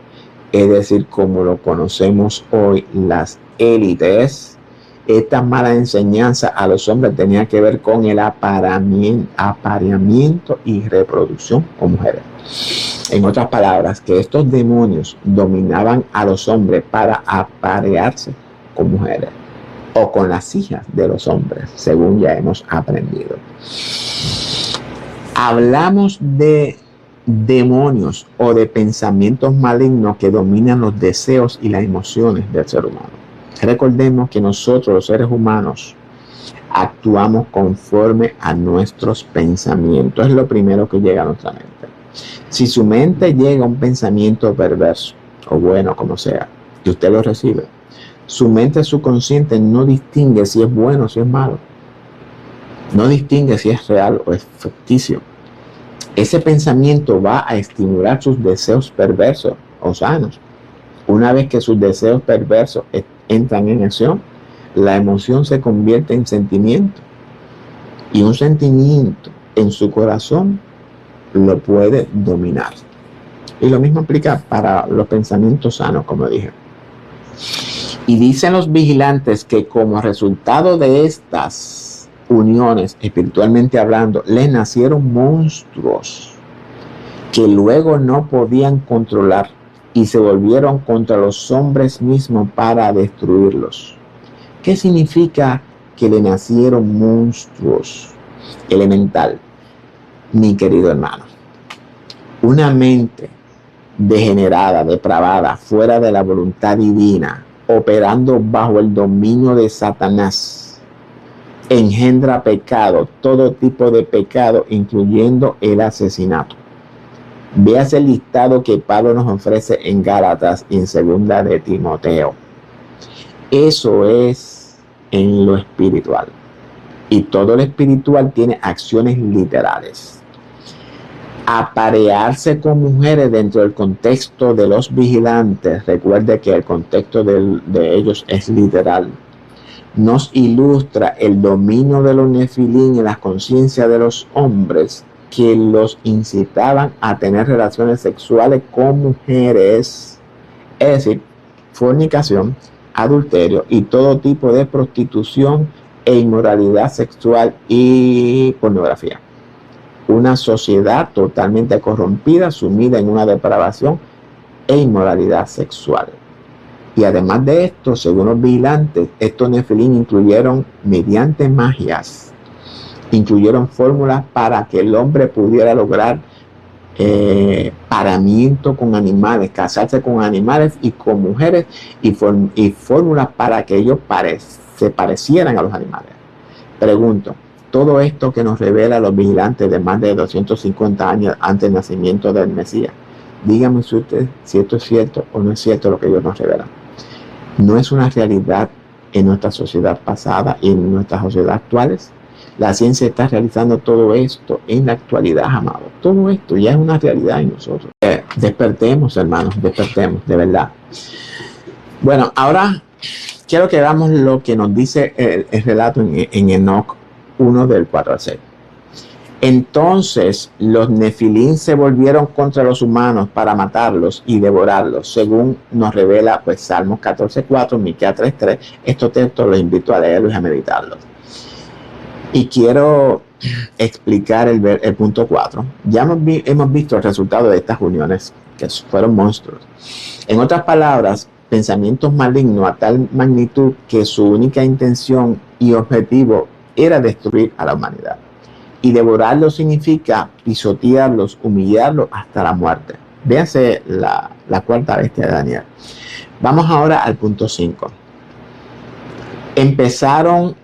es decir, como lo conocemos hoy, las élites. Esta mala enseñanza a los hombres tenía que ver con el apareamiento y reproducción con mujeres. En otras palabras, que estos demonios dominaban a los hombres para aparearse con mujeres o con las hijas de los hombres, según ya hemos aprendido. Hablamos de demonios o de pensamientos malignos que dominan los deseos y las emociones del ser humano. Recordemos que nosotros, los seres humanos, actuamos conforme a nuestros pensamientos. Es lo primero que llega a nuestra mente. Si su mente llega a un pensamiento perverso, o bueno, como sea, y usted lo recibe, su mente subconsciente no distingue si es bueno o si es malo. No distingue si es real o es ficticio. Ese pensamiento va a estimular sus deseos perversos o sanos. Una vez que sus deseos perversos entran en acción, la emoción se convierte en sentimiento. Y un sentimiento en su corazón lo puede dominar. Y lo mismo aplica para los pensamientos sanos, como dije. Y dicen los vigilantes que como resultado de estas uniones, espiritualmente hablando, les nacieron monstruos que luego no podían controlar y se volvieron contra los hombres mismos para destruirlos. ¿Qué significa que le nacieron monstruos? Elemental, mi querido hermano. Una mente degenerada, depravada, fuera de la voluntad divina, operando bajo el dominio de Satanás, engendra pecado, todo tipo de pecado, incluyendo el asesinato. Veas el listado que Pablo nos ofrece en Gálatas y en segunda de Timoteo. Eso es en lo espiritual. Y todo lo espiritual tiene acciones literales. Aparearse con mujeres dentro del contexto de los vigilantes, recuerde que el contexto de ellos es literal, nos ilustra el dominio de los nefilín en la conciencia de los hombres que los incitaban a tener relaciones sexuales con mujeres, es decir, fornicación, adulterio y todo tipo de prostitución e inmoralidad sexual y pornografía. Una sociedad totalmente corrompida, sumida en una depravación e inmoralidad sexual. Y además de esto, según los vigilantes, estos nefilín incluyeron, mediante magias, incluyeron fórmulas para que el hombre pudiera lograr paramiento con animales, casarse con animales y con mujeres, y fórmulas para que ellos se parecieran a los animales. Pregunto, todo esto que nos revela los vigilantes de más de 250 años antes del nacimiento del Mesías, dígame usted si esto es cierto o no es cierto lo que ellos nos revelan. No es una realidad en nuestra sociedad pasada y en nuestra sociedad actuales. La ciencia está realizando todo esto en la actualidad, amado. Todo esto ya es una realidad en nosotros. Despertemos, hermanos, despertemos, de verdad. Bueno, ahora quiero que veamos lo que nos dice el relato en Enoc 1 del 4 al 6. Entonces los nefilín se volvieron contra los humanos para matarlos y devorarlos, según nos revela pues Salmos 14:4, Miqueas 3:3. Estos textos los invito a leerlos y a meditarlos. Y quiero explicar el punto 4. Ya hemos visto el resultado de estas uniones, que fueron monstruos. En otras palabras, pensamientos malignos a tal magnitud que su única intención y objetivo era destruir a la humanidad. Y devorarlos significa pisotearlos, humillarlos hasta la muerte. Véase la cuarta bestia de Daniel. Vamos ahora al punto 5. Empezaron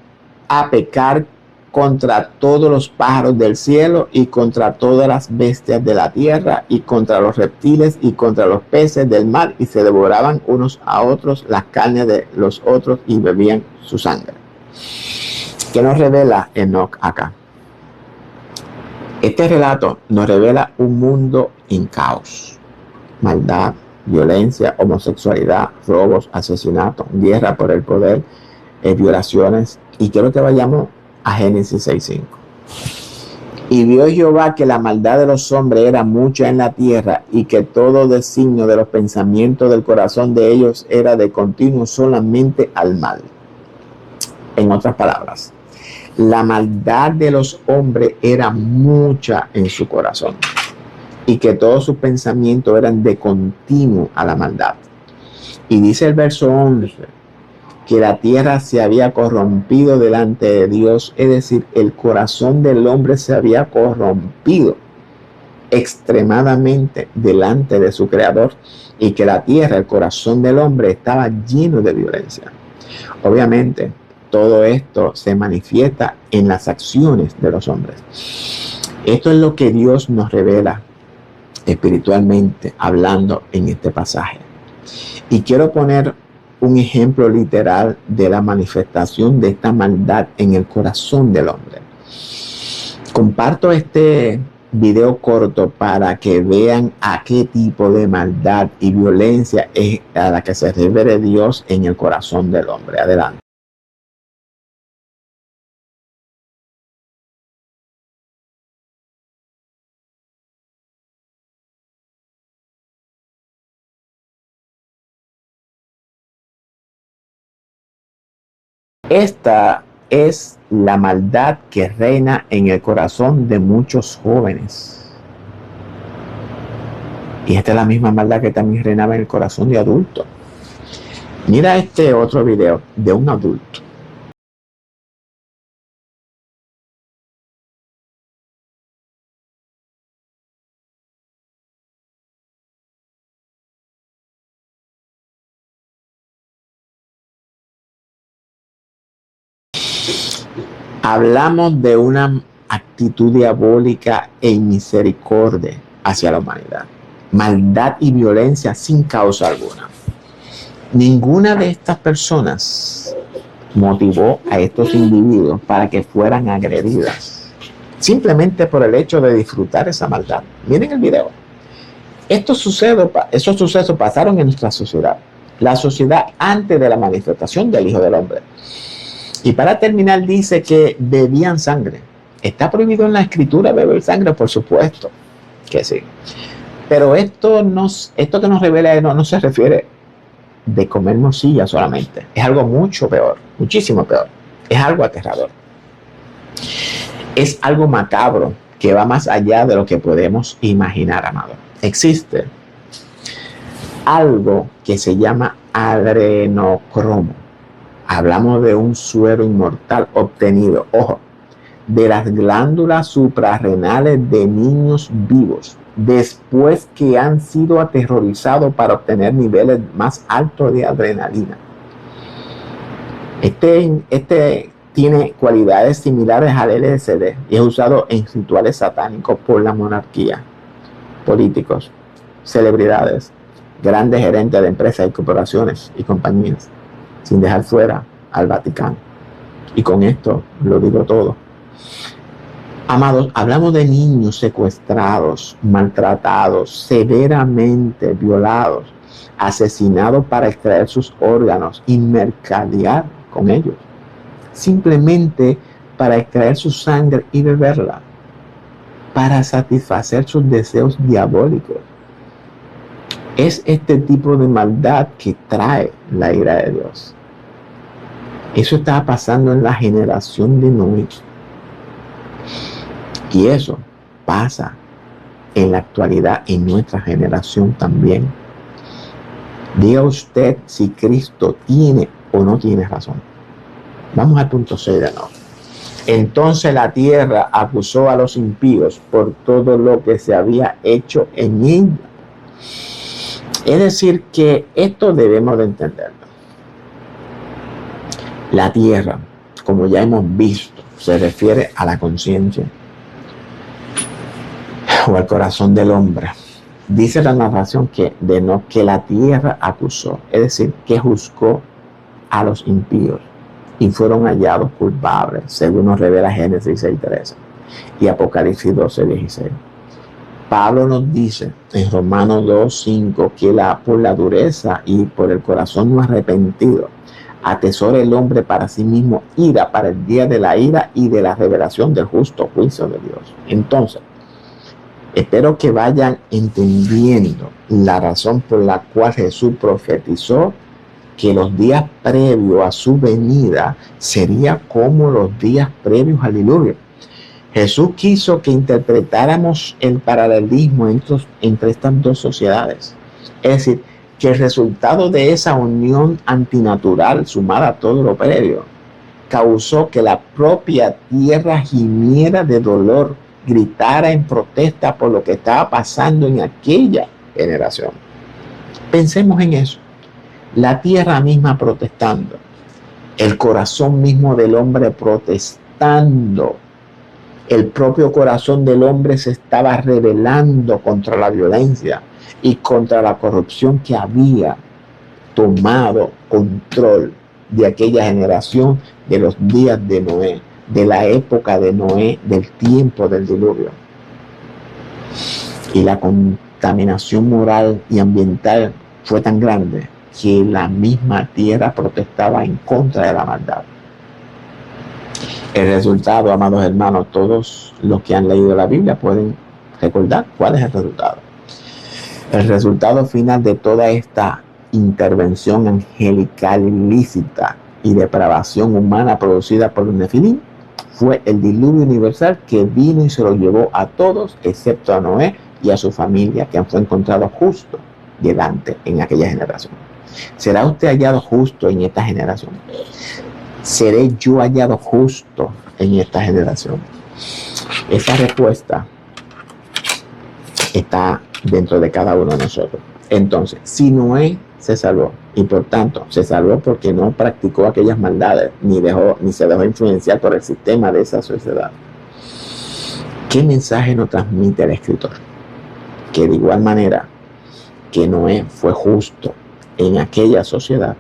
a pecar contra todos los pájaros del cielo y contra todas las bestias de la tierra y contra los reptiles y contra los peces del mar, y se devoraban unos a otros las carnes de los otros y bebían su sangre. ¿Qué nos revela Enoc acá? Este relato nos revela un mundo en caos, maldad, violencia, homosexualidad, robos, asesinatos, guerra por el poder, violaciones. Y quiero que vayamos a Génesis 6:5. Y vio Jehová que la maldad de los hombres era mucha en la tierra, y que todo designio de los pensamientos del corazón de ellos era de continuo solamente al mal. En otras palabras, la maldad de los hombres era mucha en su corazón, y que todos sus pensamientos eran de continuo a la maldad. Y dice el verso 11, que la tierra se había corrompido delante de Dios, es decir, el corazón del hombre se había corrompido extremadamente delante de su creador, y que la tierra, el corazón del hombre, estaba lleno de violencia. Obviamente, todo esto se manifiesta en las acciones de los hombres. Esto es lo que Dios nos revela espiritualmente hablando en este pasaje. Y quiero poner un ejemplo literal de la manifestación de esta maldad en el corazón del hombre. Comparto este video corto para que vean a qué tipo de maldad y violencia es a la que se refiere Dios en el corazón del hombre. Adelante. Esta es la maldad que reina en el corazón de muchos jóvenes. Y esta es la misma maldad que también reinaba en el corazón de adultos. Mira este otro video de un adulto. Hablamos de una actitud diabólica e inmisericordia hacia la humanidad. Maldad y violencia sin causa alguna. Ninguna de estas personas motivó a estos individuos para que fueran agredidas, simplemente por el hecho de disfrutar esa maldad. Miren el video. Esos sucesos pasaron en nuestra sociedad, la sociedad antes de la manifestación del Hijo del Hombre. Y para terminar dice que bebían sangre. ¿Está prohibido en la escritura beber sangre? Por supuesto que sí. Pero esto que nos revela no se refiere de comer morcilla solamente. Es algo mucho peor, muchísimo peor. Es algo aterrador. Es algo macabro que va más allá de lo que podemos imaginar, amado. Existe algo que se llama adrenocromo. Hablamos de un suero inmortal obtenido, ojo, de las glándulas suprarrenales de niños vivos, después que han sido aterrorizados para obtener niveles más altos de adrenalina. Este tiene cualidades similares al LSD y es usado en rituales satánicos por la monarquía, políticos, celebridades, grandes gerentes de empresas y corporaciones y compañías, sin dejar fuera al Vaticano. Y con esto lo digo todo. Amados, hablamos de niños secuestrados, maltratados, severamente violados, asesinados para extraer sus órganos y mercadear con ellos, simplemente para extraer su sangre y beberla, para satisfacer sus deseos diabólicos. Es este tipo de maldad que trae la ira de Dios. Eso estaba pasando en la generación de Noé. Y eso pasa en la actualidad en nuestra generación también. Diga usted si Cristo tiene o no tiene razón. Vamos al punto 6 de nuevo. Entonces la tierra acusó a los impíos por todo lo que se había hecho en ella. Es decir, que esto debemos de entenderlo. La tierra, como ya hemos visto, se refiere a la conciencia o al corazón del hombre. Dice la narración que la tierra acusó, es decir, que juzgó a los impíos y fueron hallados culpables, según nos revela Génesis 6:13 y Apocalipsis 12:16. Pablo nos dice en Romanos 2:5 que por la dureza y por el corazón no arrepentido atesora el hombre para sí mismo ira para el día de la ira y de la revelación del justo juicio de Dios. Entonces, espero que vayan entendiendo la razón por la cual Jesús profetizó que los días previos a su venida sería como los días previos al diluvio. Jesús quiso que interpretáramos el paralelismo entre estas dos sociedades. Es decir, que el resultado de esa unión antinatural sumada a todo lo previo causó que la propia tierra gimiera de dolor, gritara en protesta por lo que estaba pasando en aquella generación. Pensemos en eso. La tierra misma protestando, el corazón mismo del hombre protestando. El propio corazón del hombre se estaba rebelando contra la violencia y contra la corrupción que había tomado control de aquella generación de los días de Noé, de la época de Noé, del tiempo del diluvio. Y la contaminación moral y ambiental fue tan grande que la misma tierra protestaba en contra de la maldad. El resultado, amados hermanos, todos los que han leído la Biblia pueden recordar cuál es el resultado. El resultado final de toda esta intervención angelical ilícita y depravación humana producida por los Nefilim fue el diluvio universal que vino y se lo llevó a todos, excepto a Noé y a su familia, que fue encontrado justo delante en aquella generación. ¿Será usted hallado justo en esta generación? ¿Seré yo hallado justo en esta generación? Esa respuesta está dentro de cada uno de nosotros. Entonces, si Noé se salvó, y por tanto se salvó porque no practicó aquellas maldades, ni se dejó influenciar por el sistema de esa sociedad, ¿qué mensaje nos transmite el escritor? Que de igual manera que Noé fue justo en aquella sociedad,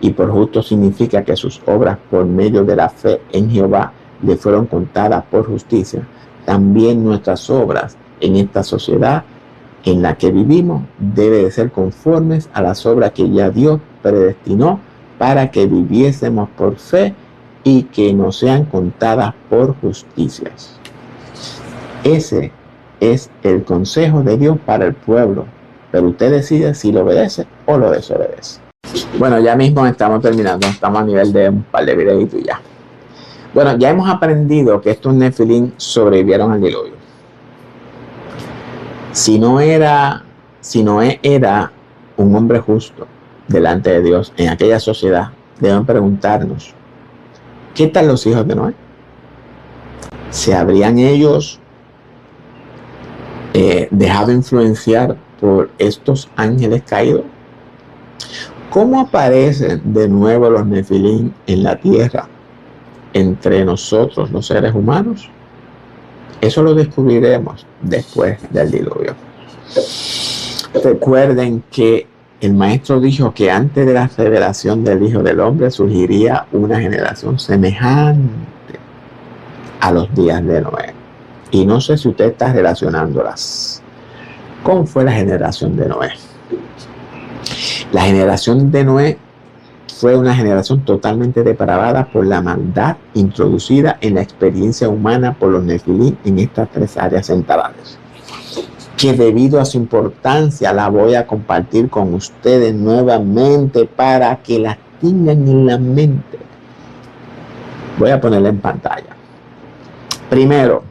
y por justo significa que sus obras por medio de la fe en Jehová le fueron contadas por justicia, también nuestras obras en esta sociedad en la que vivimos debe de ser conformes a las obras que ya Dios predestinó para que viviésemos por fe y que nos sean contadas por justicias. Ese es el consejo de Dios para el pueblo, pero usted decide si lo obedece o lo desobedece. Bueno, ya mismo estamos terminando, estamos a nivel de un par de videitos y ya. Bueno, ya hemos aprendido que estos Nefilim sobrevivieron al diluvio. Si Noé era un hombre justo delante de Dios en aquella sociedad, deben preguntarnos, ¿qué tal los hijos de Noé? ¿Se habrían ellos dejado influenciar por estos ángeles caídos? ¿Cómo aparecen de nuevo los Nefilim en la tierra entre nosotros, los seres humanos? Eso lo descubriremos después del diluvio. Recuerden que el maestro dijo que antes de la revelación del Hijo del Hombre surgiría una generación semejante a los días de Noé. Y no sé si usted está relacionándolas. ¿Cómo fue la generación de Noé? La generación de Noé fue una generación totalmente depravada por la maldad introducida en la experiencia humana por los Nefilim en estas tres áreas centrales, que debido a su importancia la voy a compartir con ustedes nuevamente para que las tengan en la mente. Voy a ponerla en pantalla. Primero,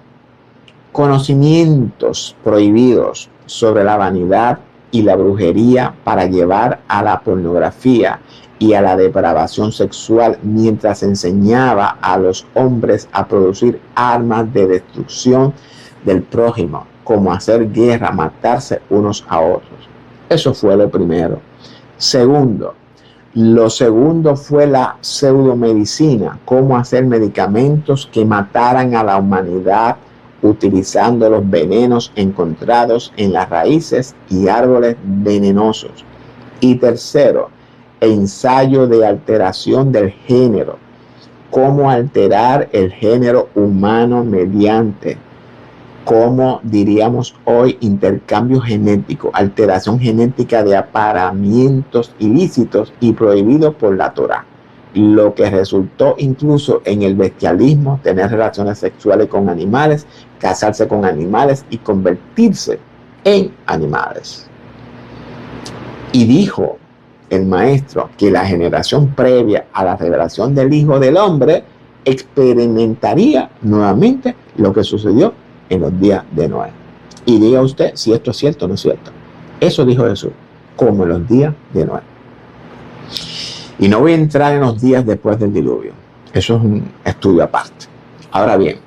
conocimientos prohibidos sobre la vanidad y la brujería para llevar a la pornografía y a la depravación sexual, mientras enseñaba a los hombres a producir armas de destrucción del prójimo, como hacer guerra, matarse unos a otros. Eso fue lo primero. Lo segundo fue la pseudomedicina, cómo hacer medicamentos que mataran a la humanidad utilizando los venenos encontrados en las raíces y árboles venenosos. Y tercero, ensayo de alteración del género, cómo alterar el género humano mediante, como diríamos hoy, intercambio genético, alteración genética de apareamientos ilícitos y prohibidos por la Torá, lo que resultó incluso en el bestialismo, tener relaciones sexuales con animales, casarse con animales y convertirse en animales. Y dijo el maestro que la generación previa a la revelación del Hijo del Hombre experimentaría nuevamente lo que sucedió en los días de Noé. Y diga usted si esto es cierto o no es cierto. Eso dijo Jesús, como en los días de Noé. Y no voy a entrar en los días después del diluvio. Eso es un estudio aparte. Ahora bien,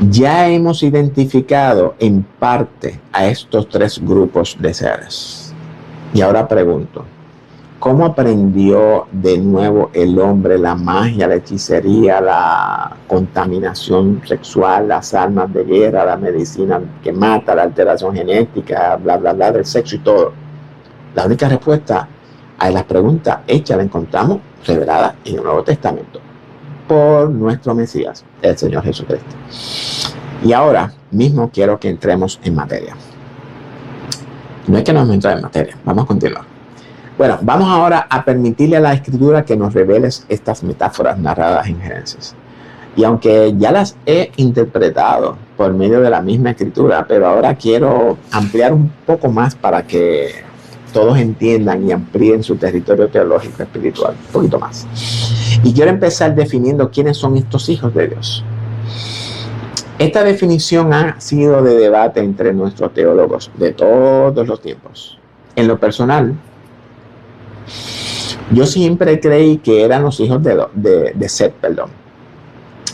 ya hemos identificado en parte a estos tres grupos de seres. Y ahora pregunto, ¿cómo aprendió de nuevo el hombre la magia, la hechicería, la contaminación sexual, las armas de guerra, la medicina que mata, la alteración genética, bla, bla, bla, del sexo y todo? La única respuesta a las preguntas hechas la encontramos revelada en el Nuevo Testamento por nuestro Mesías, el Señor Jesucristo. Y ahora mismo quiero que entremos en materia. No es que nos entremos en materia, vamos a continuar. Bueno, vamos ahora a permitirle a la Escritura que nos revele estas metáforas narradas en Génesis. Y aunque ya las he interpretado por medio de la misma Escritura, pero ahora quiero ampliar un poco más para que todos entiendan y amplíen su territorio teológico espiritual un poquito más. Y quiero empezar definiendo quiénes son estos hijos de Dios. Esta definición ha sido de debate entre nuestros teólogos de todos los tiempos. En lo personal, yo siempre creí que eran los hijos de Set,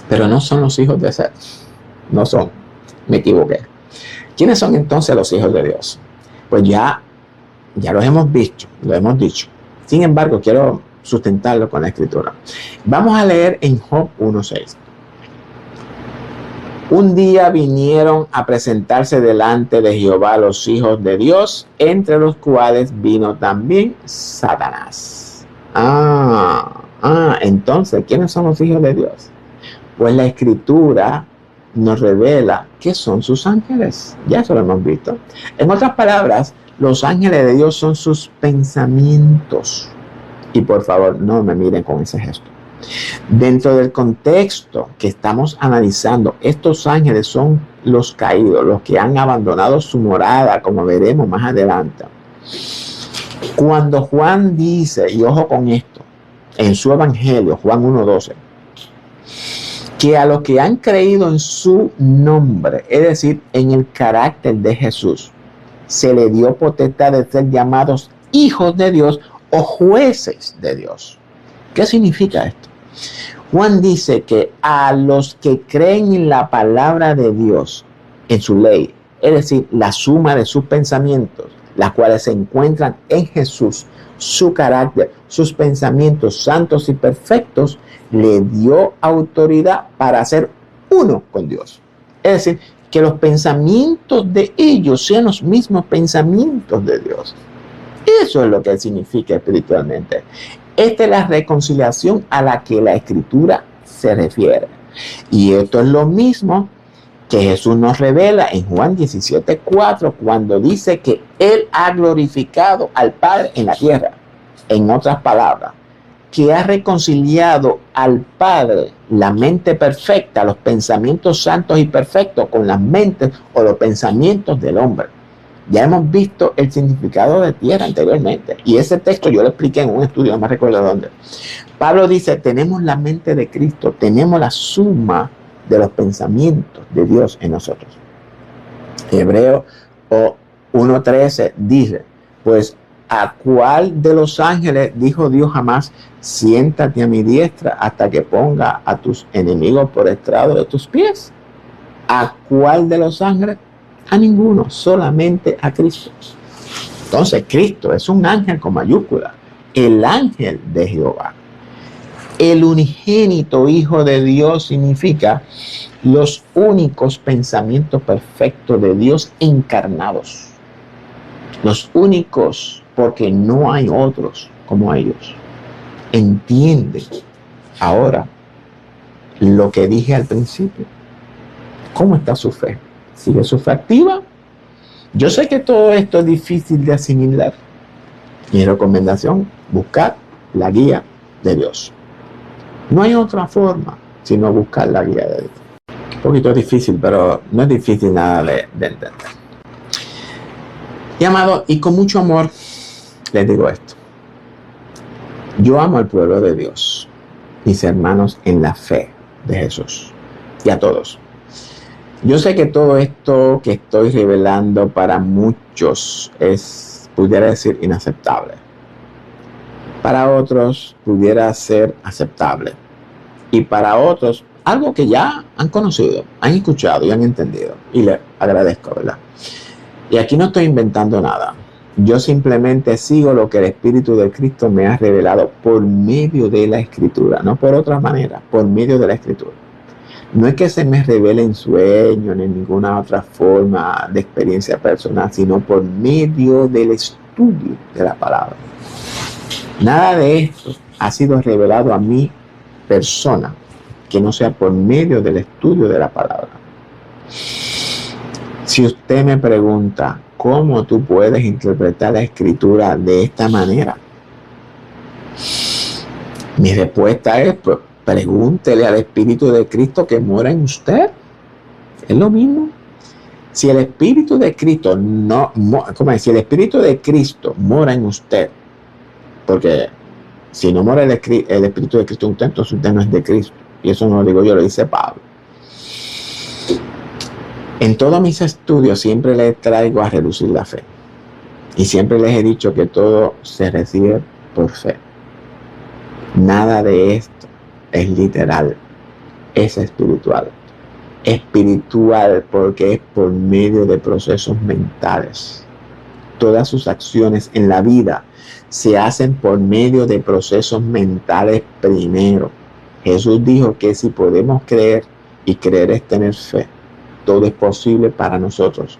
pero no son los hijos de Set. No son. Me equivoqué. ¿Quiénes son entonces los hijos de Dios? Pues ya los hemos visto, lo hemos dicho. Sin embargo, quiero sustentarlo con la escritura. Vamos a leer en Job 1:6. Un día vinieron a presentarse delante de Jehová los hijos de Dios, entre los cuales vino también Satanás. Entonces, ¿quiénes son los hijos de Dios? Pues la escritura nos revela que son sus ángeles. Ya eso lo hemos visto. En otras palabras, los ángeles de Dios son sus pensamientos. Y por favor, no me miren con ese gesto. Dentro del contexto que estamos analizando, estos ángeles son los caídos, los que han abandonado su morada, como veremos más adelante. Cuando Juan dice, y ojo con esto, en su evangelio, Juan 1:12, que a los que han creído en su nombre, es decir, en el carácter de Jesús, se le dio potestad de ser llamados hijos de Dios o jueces de Dios. ¿Qué significa esto? Juan dice que a los que creen en la palabra de Dios, en su ley, es decir, la suma de sus pensamientos, las cuales se encuentran en Jesús, su carácter, sus pensamientos santos y perfectos, le dio autoridad para ser uno con Dios. Es decir, que los pensamientos de ellos sean los mismos pensamientos de Dios. Eso es lo que significa espiritualmente. Esta es la reconciliación a la que la Escritura se refiere. Y esto es lo mismo que Jesús nos revela en Juan 17:4, cuando dice que Él ha glorificado al Padre en la tierra. En otras palabras, que ha reconciliado al Padre, la mente perfecta, los pensamientos santos y perfectos, con las mentes o los pensamientos del hombre. Ya hemos visto el significado de tierra anteriormente. Y ese texto yo lo expliqué en un estudio, no me recuerdo dónde. Pablo dice, tenemos la mente de Cristo, tenemos la suma de los pensamientos de Dios en nosotros. Hebreos 1:13 dice, pues ¿a cuál de los ángeles dijo Dios jamás, siéntate a mi diestra hasta que ponga a tus enemigos por estrado de tus pies? ¿A cuál de los ángeles? A ninguno, solamente a Cristo. Entonces Cristo es un ángel con mayúscula, el ángel de Jehová. El unigénito Hijo de Dios significa los únicos pensamientos perfectos de Dios encarnados. Los únicos, porque no hay otros como ellos. Entiende ahora lo que dije al principio. ¿Cómo está su fe? ¿Sigue su fe activa? Yo sé que todo esto es difícil de asimilar. Mi recomendación, buscar la guía de Dios. No hay otra forma sino buscar la guía de Dios. Un poquito difícil, pero no es difícil nada de entender. Y amado, y con mucho amor les digo esto. Yo amo al pueblo de Dios, mis hermanos en la fe de Jesús, y a todos. Yo sé que todo esto que estoy revelando para muchos es, pudiera decir, inaceptable. Para otros pudiera ser aceptable. Y para otros, algo que ya han conocido, han escuchado y han entendido. Y les agradezco, ¿verdad? Y aquí no estoy inventando nada. Yo simplemente sigo lo que el Espíritu de Cristo me ha revelado por medio de la Escritura. No por otra manera, por medio de la Escritura. No es que se me revele en sueño ni en ninguna otra forma de experiencia personal, sino por medio del estudio de la palabra. Nada de esto ha sido revelado a mi persona que no sea por medio del estudio de la palabra. Si usted me pregunta cómo tú puedes interpretar la Escritura de esta manera, mi respuesta es, pues, pregúntele al Espíritu de Cristo que mora en usted. Es lo mismo. Si el Espíritu de Cristo si el Espíritu de Cristo mora en usted, porque si no mora el Espíritu de Cristo en usted, entonces usted no es de Cristo. Y eso no lo digo yo, lo dice Pablo. En todos mis estudios siempre les traigo a relucir la fe. Y siempre les he dicho que todo se recibe por fe. Nada de esto es literal, es espiritual. Espiritual porque es por medio de procesos mentales. Todas sus acciones en la vida se hacen por medio de procesos mentales primero. Jesús dijo que si podemos creer, y creer es tener fe, todo es posible para nosotros.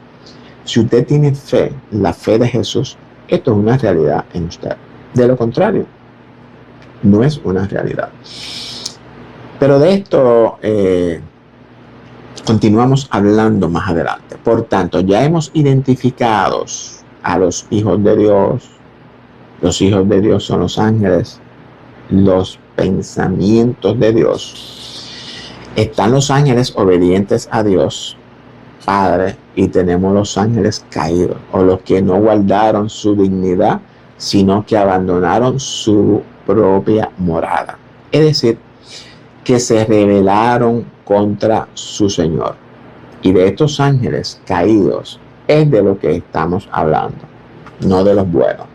Si usted tiene fe, la fe de Jesús, esto es una realidad en usted. De lo contrario, no es una realidad. Pero de esto continuamos hablando más adelante. Por tanto, ya hemos identificado a los hijos de Dios. Los hijos de Dios son los ángeles, los pensamientos de Dios. Están los ángeles obedientes a Dios Padre, y tenemos los ángeles caídos, o los que no guardaron su dignidad, sino que abandonaron su propia morada. Es decir, que se rebelaron contra su Señor. Y de estos ángeles caídos es de lo que estamos hablando, no de los buenos.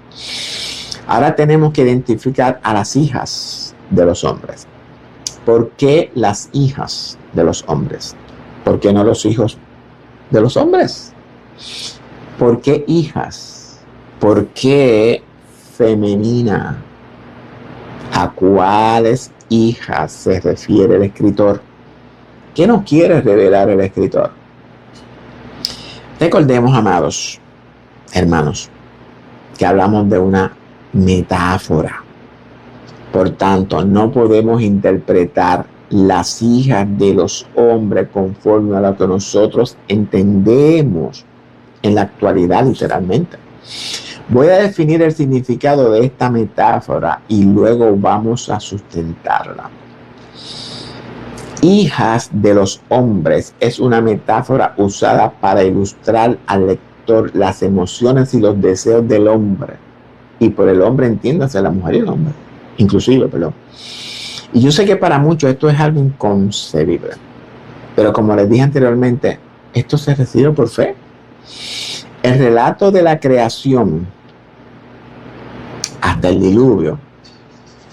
Ahora tenemos que identificar a las hijas de los hombres. ¿Por qué las hijas de los hombres? ¿Por qué no los hijos de los hombres? ¿Por qué hijas? ¿Por qué femenina? ¿A cuáles hijas se refiere el escritor? ¿Qué nos quiere revelar el escritor? Recordemos, amados hermanos, que hablamos de una metáfora. Por tanto, no podemos interpretar las hijas de los hombres conforme a lo que nosotros entendemos en la actualidad, literalmente. Voy a definir el significado de esta metáfora y luego vamos a sustentarla. Hijas de los hombres es una metáfora usada para ilustrar al lector las emociones y los deseos del hombre. Y por el hombre entiéndase la mujer y el hombre, inclusive, perdón. Y yo sé que para muchos esto es algo inconcebible, pero como les dije anteriormente, esto se recibe por fe. El relato de la creación hasta el diluvio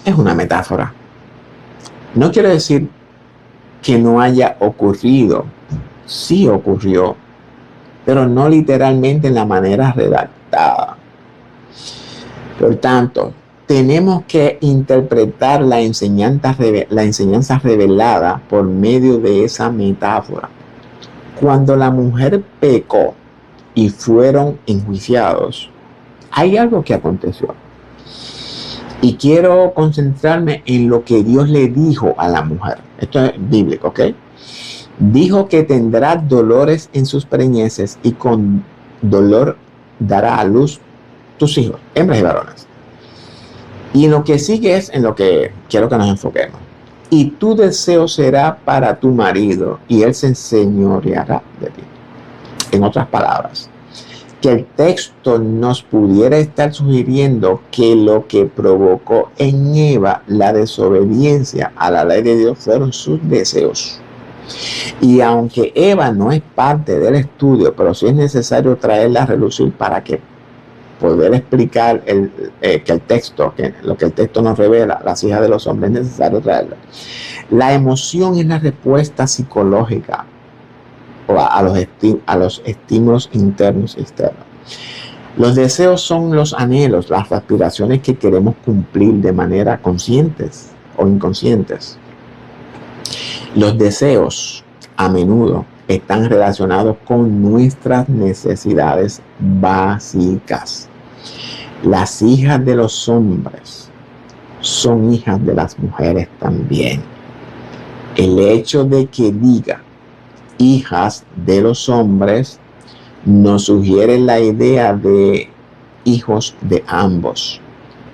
es una metáfora. No quiere decir que no haya ocurrido, sí ocurrió, pero no literalmente en la manera redactada. Por tanto, tenemos que interpretar la enseñanza revelada por medio de esa metáfora. Cuando la mujer pecó y fueron enjuiciados, hay algo que aconteció. Y quiero concentrarme en lo que Dios le dijo a la mujer. Esto es bíblico, ¿ok? Dijo que tendrá dolores en sus preñeces y con dolor dará a luz tus hijos, hembras y varones. Y lo que sigue es en lo que quiero que nos enfoquemos. Y tu deseo será para tu marido y él se enseñoreará de ti. En otras palabras, que el texto nos pudiera estar sugiriendo que lo que provocó en Eva la desobediencia a la ley de Dios fueron sus deseos. Y aunque Eva no es parte del estudio, pero sí es necesario traerla a relucir para que poder explicar que el texto, que lo que el texto nos revela, las hijas de los hombres, es necesario traerla. La emoción es la respuesta psicológica a los estímulos internos y externos. Los deseos son los anhelos, las aspiraciones que queremos cumplir de manera conscientes o inconscientes. Los deseos a menudo están relacionados con nuestras necesidades básicas. Las hijas de los hombres son hijas de las mujeres también. El hecho de que diga hijas de los hombres nos sugiere la idea de hijos de ambos,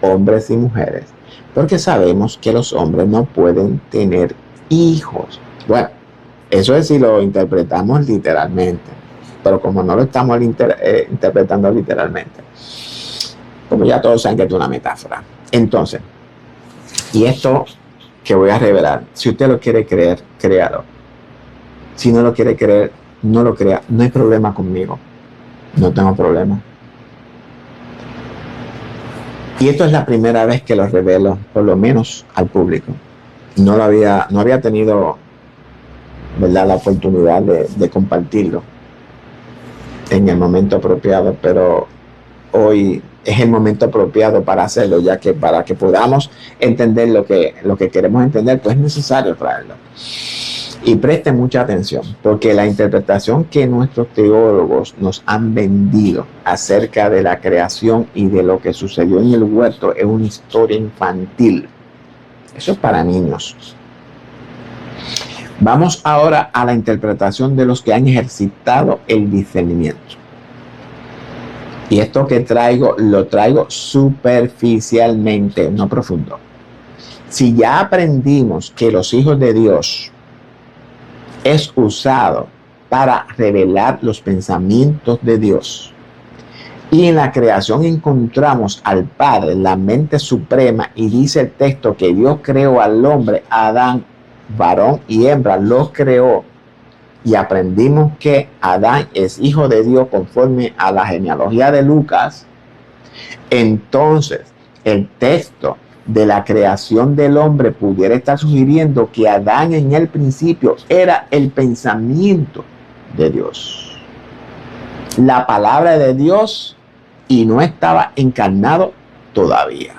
hombres y mujeres, porque sabemos que los hombres no pueden tener hijos. Bueno, eso es si lo interpretamos literalmente. pero como no lo estamos interpretando literalmente, como ya todos saben que es una metáfora. Entonces, y esto que voy a revelar, si usted lo quiere creer, créalo. Si no lo quiere creer, no lo crea. No hay problema conmigo. No tengo problema. Y esto es la primera vez que lo revelo, por lo menos al público. No había tenido, ¿verdad?, la oportunidad de compartirlo en el momento apropiado, pero hoy es el momento apropiado para hacerlo, ya que para que podamos entender lo que queremos entender, pues es necesario traerlo. Y presten mucha atención, porque la interpretación que nuestros teólogos nos han vendido acerca de la creación y de lo que sucedió en el huerto es una historia infantil. Eso es para niños. Vamos ahora a la interpretación de los que han ejercitado el discernimiento. Y esto que traigo, lo traigo superficialmente, no profundo. Si ya aprendimos que los hijos de Dios es usado para revelar los pensamientos de Dios, y en la creación encontramos al Padre, la mente suprema, y dice el texto que Dios creó al hombre, Adán, varón y hembra, los creó, y aprendimos que Adán es hijo de Dios conforme a la genealogía de Lucas. Entonces el texto de la creación del hombre pudiera estar sugiriendo que Adán en el principio era el pensamiento de Dios, la palabra de Dios, y no estaba encarnado todavía.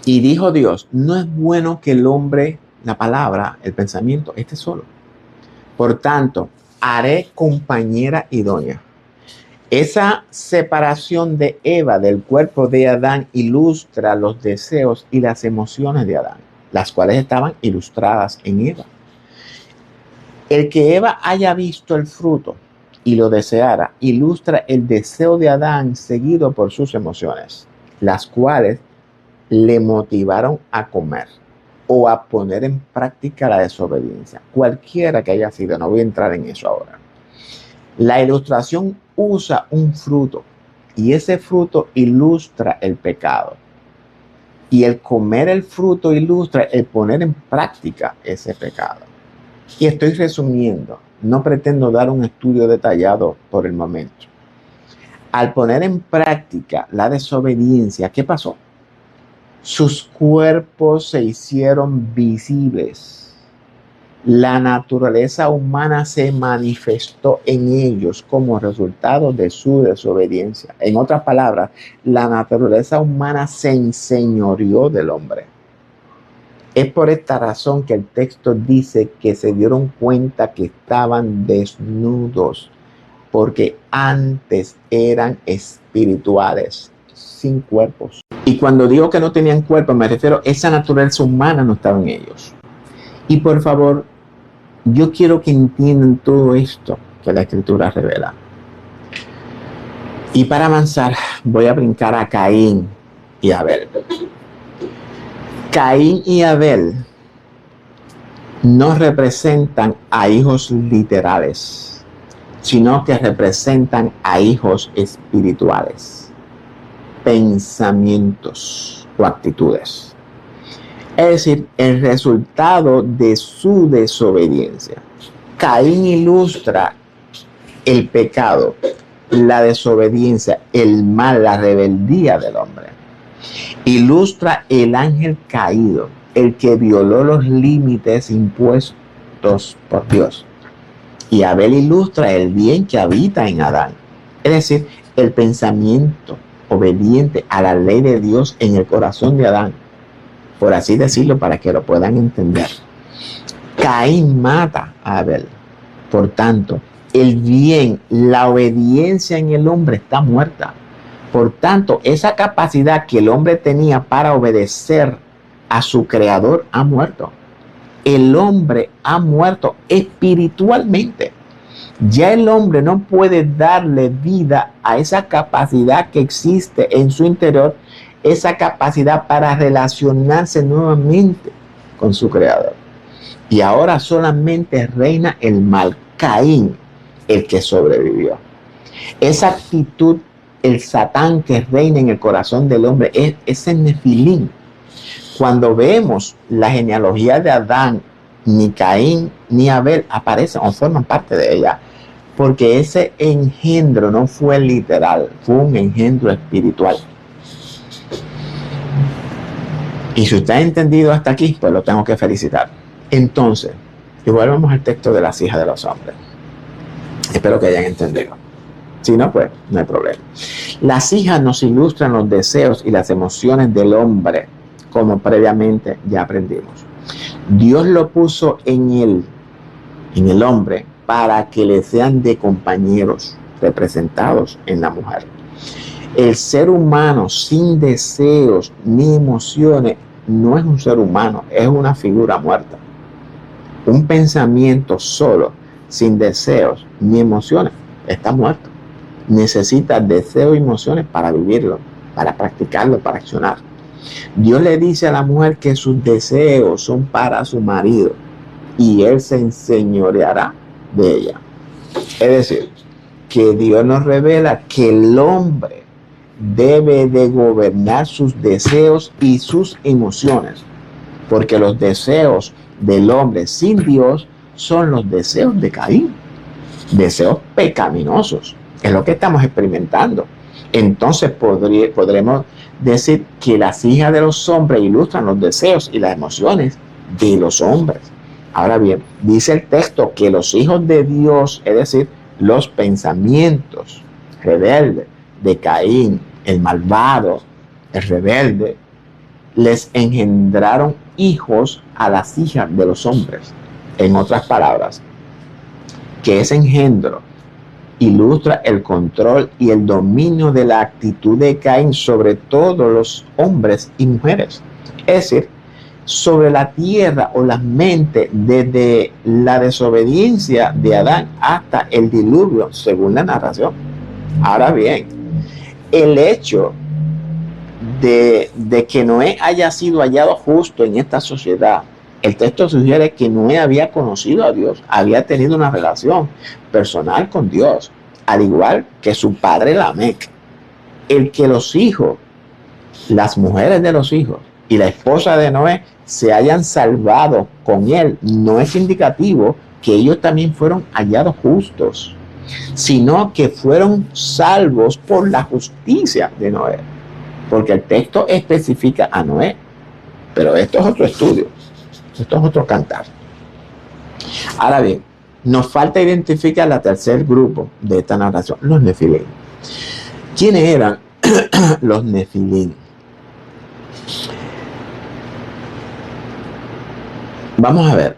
Y dijo Dios, no es bueno que el hombre, la palabra, el pensamiento, esté solo. Por tanto, haré compañera idónea. Esa separación de Eva del cuerpo de Adán ilustra los deseos y las emociones de Adán, las cuales estaban ilustradas en Eva. El que Eva haya visto el fruto y lo deseara, ilustra el deseo de Adán seguido por sus emociones, las cuales le motivaron a comer o a poner en práctica la desobediencia, cualquiera que haya sido. No voy a entrar en eso ahora. La ilustración usa un fruto y ese fruto ilustra el pecado. Y el comer el fruto ilustra el poner en práctica ese pecado. Y estoy resumiendo, no pretendo dar un estudio detallado por el momento. Al poner en práctica la desobediencia, ¿qué pasó? Sus cuerpos se hicieron visibles. La naturaleza humana se manifestó en ellos como resultado de su desobediencia. En otras palabras, la naturaleza humana se enseñoreó del hombre. Es por esta razón que el texto dice que se dieron cuenta que estaban desnudos, porque antes eran espirituales, sin cuerpos. Y cuando digo que no tenían cuerpo, me refiero a esa naturaleza humana no estaba en ellos. Y por favor, yo quiero que entiendan todo esto que la Escritura revela. Y para avanzar, voy a brincar a Caín y Abel. Caín y Abel no representan a hijos literales, sino que representan a hijos espirituales, pensamientos o actitudes. Es decir, el resultado de su desobediencia. Caín ilustra el pecado, la desobediencia, el mal, la rebeldía del hombre. Ilustra el ángel caído, el que violó los límites impuestos por Dios. Y Abel ilustra el bien que habita en Adán, es decir, el pensamiento obediente a la ley de Dios en el corazón de Adán, por así decirlo, para que lo puedan entender. Caín mata a Abel. Por tanto, el bien, la obediencia en el hombre está muerta. Por tanto, esa capacidad que el hombre tenía para obedecer a su creador ha muerto. El hombre ha muerto espiritualmente. Ya el hombre no puede darle vida a esa capacidad que existe en su interior, esa capacidad para relacionarse nuevamente con su creador. Y ahora solamente reina el mal, Caín, el que sobrevivió. Esa actitud, el Satán que reina en el corazón del hombre, es ese Nefilín. Cuando vemos la genealogía de Adán, ni Caín ni Abel aparecen o forman parte de ella, porque ese engendro no fue literal, fue un engendro espiritual. Y si usted ha entendido hasta aquí, pues lo tengo que felicitar. Entonces, y volvemos al texto de las hijas de los hombres. Espero que hayan entendido. Si no, pues no hay problema. Las hijas nos ilustran los deseos y las emociones del hombre, como previamente ya aprendimos. Dios lo puso en el hombre para que le sean de compañeros representados en la mujer. El ser humano sin deseos ni emociones no es un ser humano, es una figura muerta. Un pensamiento solo, sin deseos ni emociones, está muerto. Necesita deseos y emociones para vivirlo, para practicarlo, para accionar. Dios le dice a la mujer que sus deseos son para su marido y él se enseñoreará de ella. Es decir, que Dios nos revela que el hombre debe de gobernar sus deseos y sus emociones, porque los deseos del hombre sin Dios son los deseos de Caín, deseos pecaminosos. Es lo que estamos experimentando. Entonces podremos decir que las hijas de los hombres ilustran los deseos y las emociones de los hombres. Ahora bien, dice el texto que los hijos de Dios, es decir, los pensamientos rebeldes de Caín, el malvado, el rebelde, les engendraron hijos a las hijas de los hombres. En otras palabras, que ese engendro ilustra el control y el dominio de la actitud de Caín sobre todos los hombres y mujeres. Es decir, sobre la tierra o la mente desde la desobediencia de Adán hasta el diluvio, según la narración. Ahora bien, el hecho de que Noé haya sido hallado justo en esta sociedad, el texto sugiere que Noé había conocido a Dios, había tenido una relación personal con Dios, al igual que su padre Lamec. El que los hijos, las mujeres de los hijos y la esposa de Noé se hayan salvado con él no es indicativo que ellos también fueron hallados justos, sino que fueron salvos por la justicia de Noé, porque el texto especifica a Noé, pero esto es otro estudio, esto es otro cantar. Ahora bien, nos falta identificar la tercer grupo de esta narración, los Nefilín. ¿Quiénes eran los Nefilín? Vamos a ver,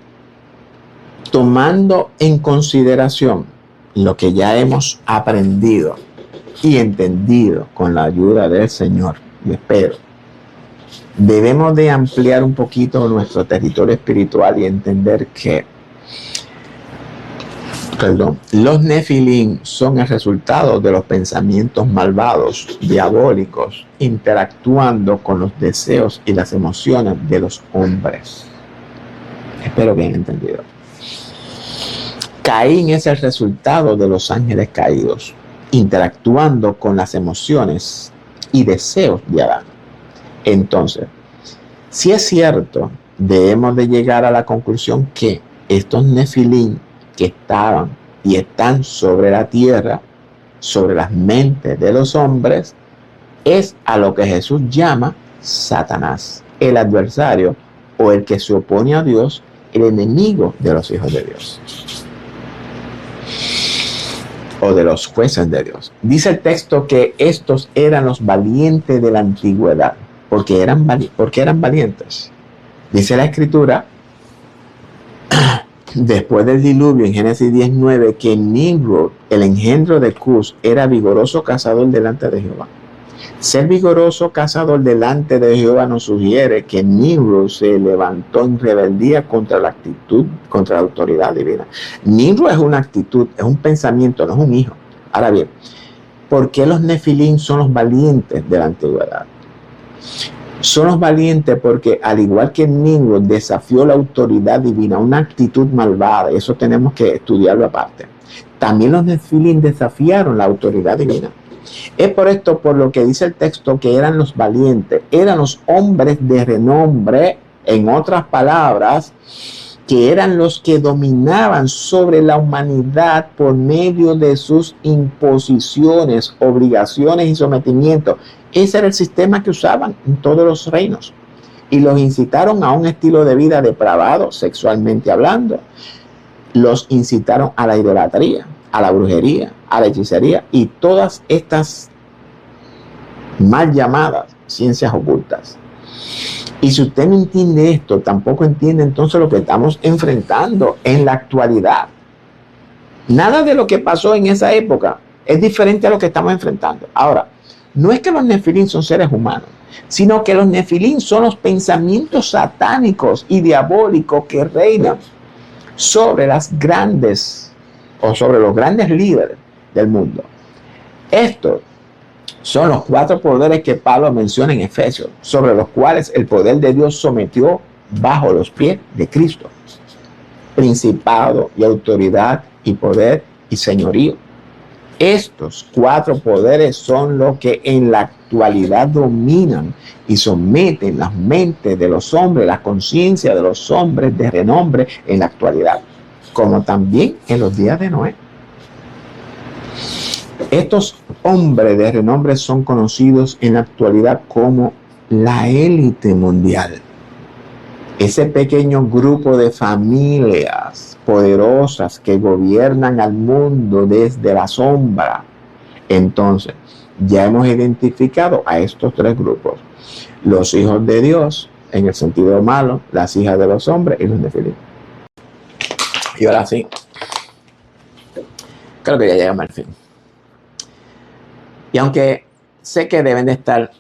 tomando en consideración lo que ya hemos aprendido y entendido con la ayuda del Señor, yo espero, debemos de ampliar un poquito nuestro territorio espiritual y entender que los Nefilín son el resultado de los pensamientos malvados, diabólicos, interactuando con los deseos y las emociones de los hombres. Espero que hayan entendido. Caín es el resultado de los ángeles caídos, interactuando con las emociones y deseos de Adán. Entonces, si es cierto, debemos de llegar a la conclusión que estos Nefilín que estaban y están sobre la tierra, sobre las mentes de los hombres, es a lo que Jesús llama Satanás, el adversario o el que se opone a Dios, el enemigo de los hijos de Dios o de los jueces de Dios. Dice el texto que estos eran los valientes de la antigüedad. Porque eran valientes. Dice la escritura, después del diluvio en Génesis 10:9, que Nimrod, el engendro de Cus, era vigoroso cazador delante de Jehová. Ser vigoroso cazador delante de Jehová nos sugiere que Nimrod se levantó en rebeldía contra la actitud, contra la autoridad divina. Nimrod es una actitud, es un pensamiento, no es un hijo. Ahora bien, ¿por qué los Nefilín son los valientes de la antigüedad? Son los valientes porque, al igual que Nimrod desafió la autoridad divina, una actitud malvada, eso tenemos que estudiarlo aparte. También los nefilim desafiaron la autoridad divina. Es por esto por lo que dice el texto que eran los valientes, eran los hombres de renombre, en otras palabras, que eran los que dominaban sobre la humanidad por medio de sus imposiciones, obligaciones y sometimientos. Ese era el sistema que usaban en todos los reinos. Y los incitaron a un estilo de vida depravado, sexualmente hablando. Los incitaron a la idolatría, a la brujería, a la hechicería y todas estas mal llamadas ciencias ocultas. Y si usted no entiende esto, tampoco entiende entonces lo que estamos enfrentando en la actualidad. Nada de lo que pasó en esa época es diferente a lo que estamos enfrentando. Ahora, no es que los nefilim son seres humanos, sino que los nefilim son los pensamientos satánicos y diabólicos que reinan sobre las grandes o sobre los grandes líderes del mundo. Estos son los 4 poderes que Pablo menciona en Efesios, sobre los cuales el poder de Dios sometió bajo los pies de Cristo. Principado y autoridad y poder y señorío. Estos 4 poderes son los que en la actualidad dominan y someten las mentes de los hombres, la conciencia de los hombres de renombre en la actualidad, como también en los días de Noé. Estos hombres de renombre son conocidos en la actualidad como la élite mundial. Ese pequeño grupo de familias poderosas que gobiernan al mundo desde la sombra. Entonces, ya hemos identificado a estos 3 grupos. Los hijos de Dios, en el sentido malo, las hijas de los hombres y los nefilim. Y ahora sí, creo que ya llegamos al fin. Y aunque sé que deben de estar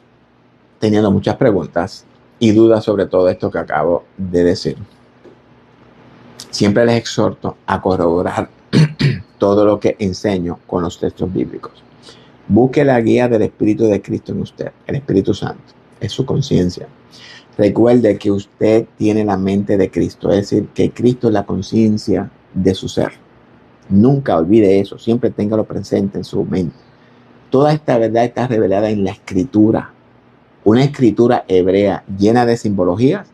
teniendo muchas preguntas y dudas sobre todo esto que acabo de decir, siempre les exhorto a corroborar todo lo que enseño con los textos bíblicos. Busque la guía del Espíritu de Cristo en usted, el Espíritu Santo, es su conciencia. Recuerde que usted tiene la mente de Cristo, es decir, que Cristo es la conciencia de su ser. Nunca olvide eso, siempre téngalo presente en su mente. Toda esta verdad está revelada en la escritura, una escritura hebrea llena de simbologías,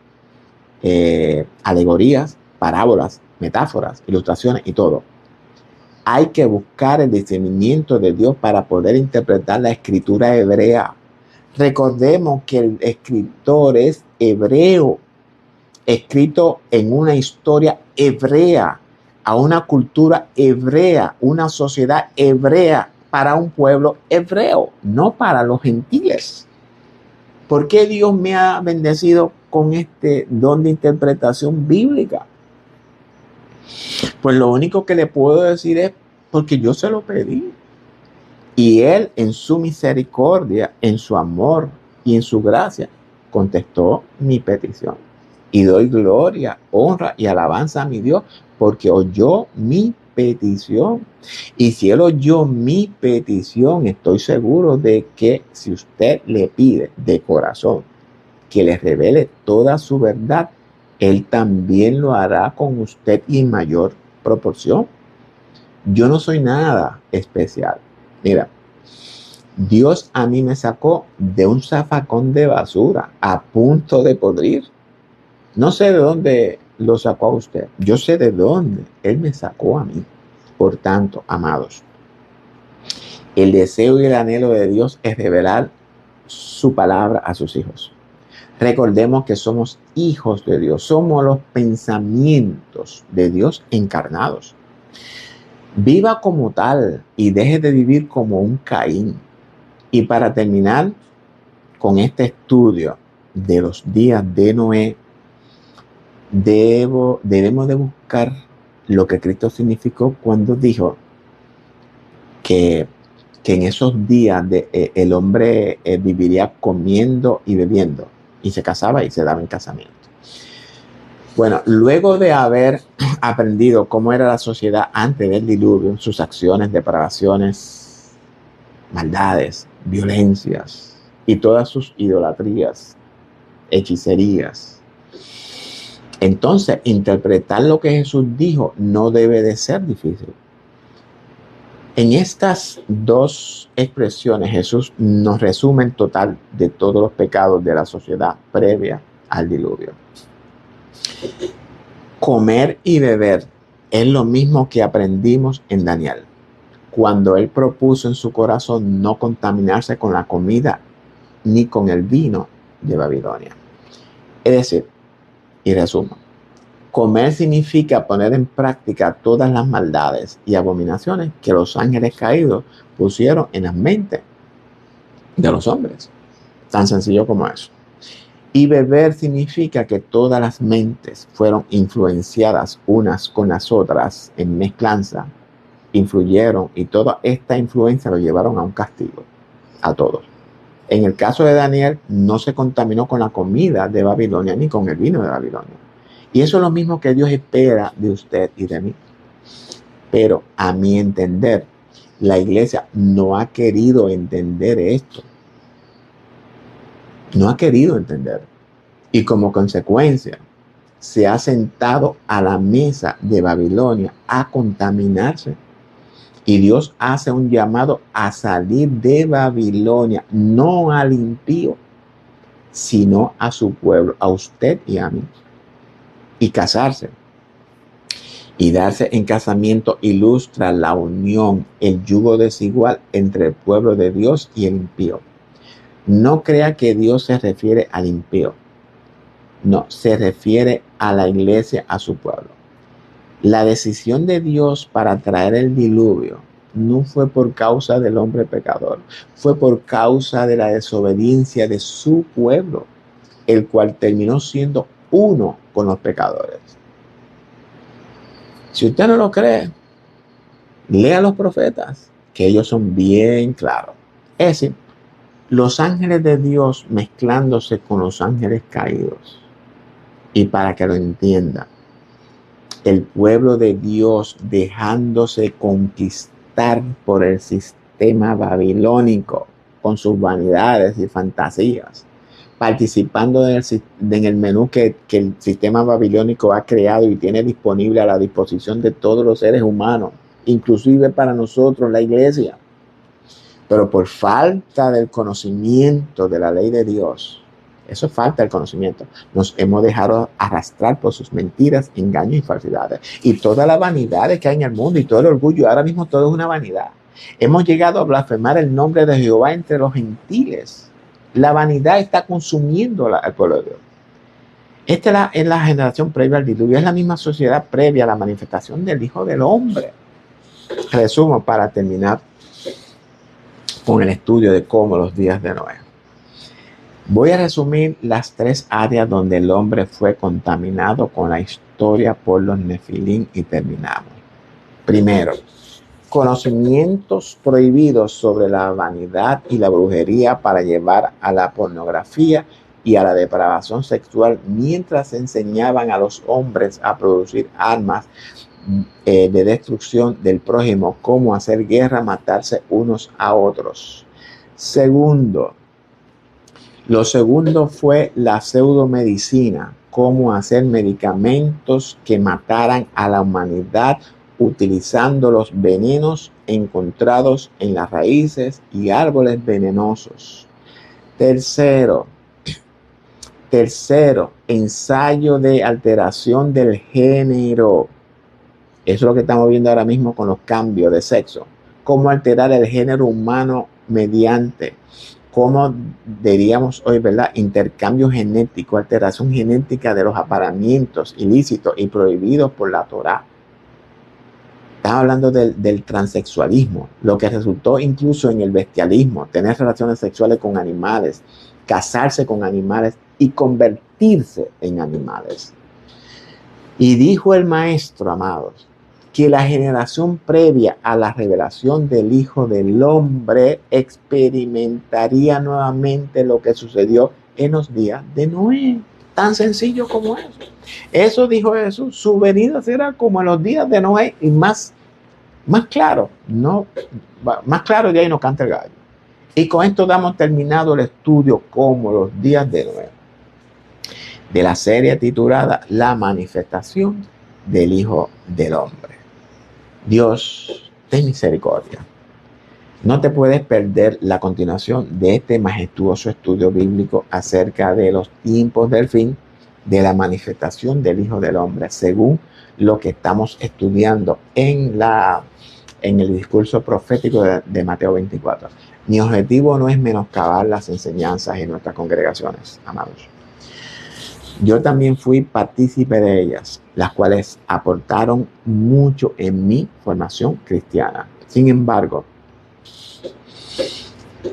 alegorías, parábolas, metáforas, ilustraciones y todo. Hay que buscar el discernimiento de Dios para poder interpretar la escritura hebrea. Recordemos que el escritor es hebreo, escrito en una historia hebrea, a una cultura hebrea, una sociedad hebrea, para un pueblo hebreo, no para los gentiles. ¿Por qué Dios me ha bendecido con este don de interpretación bíblica? Pues lo único que le puedo decir es porque yo se lo pedí. Y Él en su misericordia, en su amor y en su gracia, contestó mi petición. Y doy gloria, honra y alabanza a mi Dios porque oyó mi petición. Y si Él oyó mi petición, estoy seguro de que si usted le pide de corazón que le revele toda su verdad, Él también lo hará con usted y en mayor proporción. Yo no soy nada especial. Mira, Dios a mí me sacó de un zafacón de basura a punto de podrir. No sé de dónde lo sacó a usted. Yo sé de dónde Él me sacó a mí. Por tanto, amados, el deseo y el anhelo de Dios es revelar su palabra a sus hijos. Recordemos que somos hijos de Dios. Somos los pensamientos de Dios encarnados. Viva como tal y deje de vivir como un Caín. Y para terminar con este estudio de los días de Noé, debemos de buscar lo que Cristo significó cuando dijo que en esos días el hombre viviría comiendo y bebiendo y se casaba y se daba en casamiento. Bueno, luego de haber aprendido cómo era la sociedad antes del diluvio, sus acciones, depravaciones, maldades, violencias y todas sus idolatrías, hechicerías, entonces interpretar lo que Jesús dijo no debe de ser difícil. En estas dos expresiones, Jesús nos resume en total de todos los pecados de la sociedad previa al diluvio. Comer y beber es lo mismo que aprendimos en Daniel, cuando él propuso en su corazón no contaminarse con la comida ni con el vino de Babilonia. Es decir, y resumo, comer significa poner en práctica todas las maldades y abominaciones que los ángeles caídos pusieron en las mentes de los hombres. Tan sencillo como eso. Y beber significa que todas las mentes fueron influenciadas unas con las otras en mezclanza, influyeron y toda esta influencia lo llevaron a un castigo, a todos. En el caso de Daniel, no se contaminó con la comida de Babilonia ni con el vino de Babilonia. Y eso es lo mismo que Dios espera de usted y de mí. Pero a mi entender, la iglesia no ha querido entender esto. No ha querido entender. Y como consecuencia, se ha sentado a la mesa de Babilonia a contaminarse. Y Dios hace un llamado a salir de Babilonia, no al impío, sino a su pueblo, a usted y a mí. Y casarse. Y darse en casamiento ilustra la unión, el yugo desigual entre el pueblo de Dios y el impío. No crea que Dios se refiere al impío. No, se refiere a la iglesia, a su pueblo. La decisión de Dios para traer el diluvio no fue por causa del hombre pecador, fue por causa de la desobediencia de su pueblo, el cual terminó siendo uno con los pecadores. Si usted no lo cree, lea a los profetas, que ellos son bien claros. Es decir, los ángeles de Dios mezclándose con los ángeles caídos. Y para que lo entienda, el pueblo de Dios dejándose conquistar por el sistema babilónico con sus vanidades y fantasías, participando en el menú que el sistema babilónico ha creado y tiene disponible a la disposición de todos los seres humanos, inclusive para nosotros, la iglesia. Pero por falta del conocimiento de la ley de Dios, eso es falta del conocimiento, nos hemos dejado arrastrar por sus mentiras, engaños y falsedades. Y toda la vanidad que hay en el mundo y todo el orgullo, ahora mismo todo es una vanidad. Hemos llegado a blasfemar el nombre de Jehová entre los gentiles. La vanidad está consumiendo al pueblo de Dios. Esta es la generación previa al diluvio, es la misma sociedad previa a la manifestación del Hijo del Hombre. Resumo para terminar con el estudio de cómo los días de Noé. Voy a resumir las tres áreas donde el hombre fue contaminado con la historia por los Nefilim y terminamos. Primero, conocimientos prohibidos sobre la vanidad y la brujería para llevar a la pornografía y a la depravación sexual mientras enseñaban a los hombres a producir armas de destrucción del prójimo, cómo hacer guerra, matarse unos a otros. Lo segundo fue la pseudomedicina, cómo hacer medicamentos que mataran a la humanidad utilizando los venenos encontrados en las raíces y árboles venenosos. Tercero, ensayo de alteración del género. Eso es lo que estamos viendo ahora mismo con los cambios de sexo. Cómo alterar el género humano mediante, cómo diríamos hoy, ¿verdad? Intercambio genético, alteración genética de los apareamientos ilícitos y prohibidos por la Torá. Estamos hablando del transexualismo, lo que resultó incluso en el bestialismo, tener relaciones sexuales con animales, casarse con animales y convertirse en animales. Y dijo el maestro, amados, que la generación previa a la revelación del Hijo del Hombre experimentaría nuevamente lo que sucedió en los días de Noé. Tan sencillo como eso. Eso dijo Jesús, su venida será como en los días de Noé y más claro, más claro de ahí no canta el gallo. Y con esto damos terminado el estudio como los días de Noé, de la serie titulada La manifestación del Hijo del Hombre. Dios ten misericordia. No te puedes perder la continuación de este majestuoso estudio bíblico acerca de los tiempos del fin, de la manifestación del Hijo del Hombre, según lo que estamos estudiando en el discurso profético de Mateo 24. Mi objetivo no es menoscabar las enseñanzas en nuestras congregaciones, amados. Yo también fui partícipe de ellas, las cuales aportaron mucho en mi formación cristiana. Sin embargo,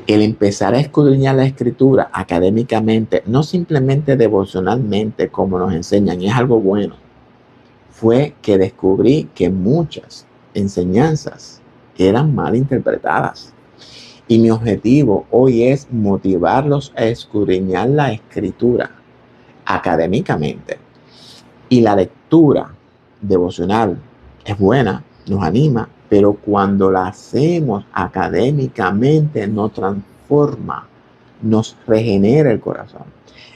el empezar a escudriñar la escritura académicamente, no simplemente devocionalmente como nos enseñan, y es algo bueno, fue que descubrí que muchas enseñanzas eran mal interpretadas. Y mi objetivo hoy es motivarlos a escudriñar la escritura académicamente. Y la lectura devocional es buena, nos anima, pero cuando la hacemos académicamente nos transforma, nos regenera el corazón.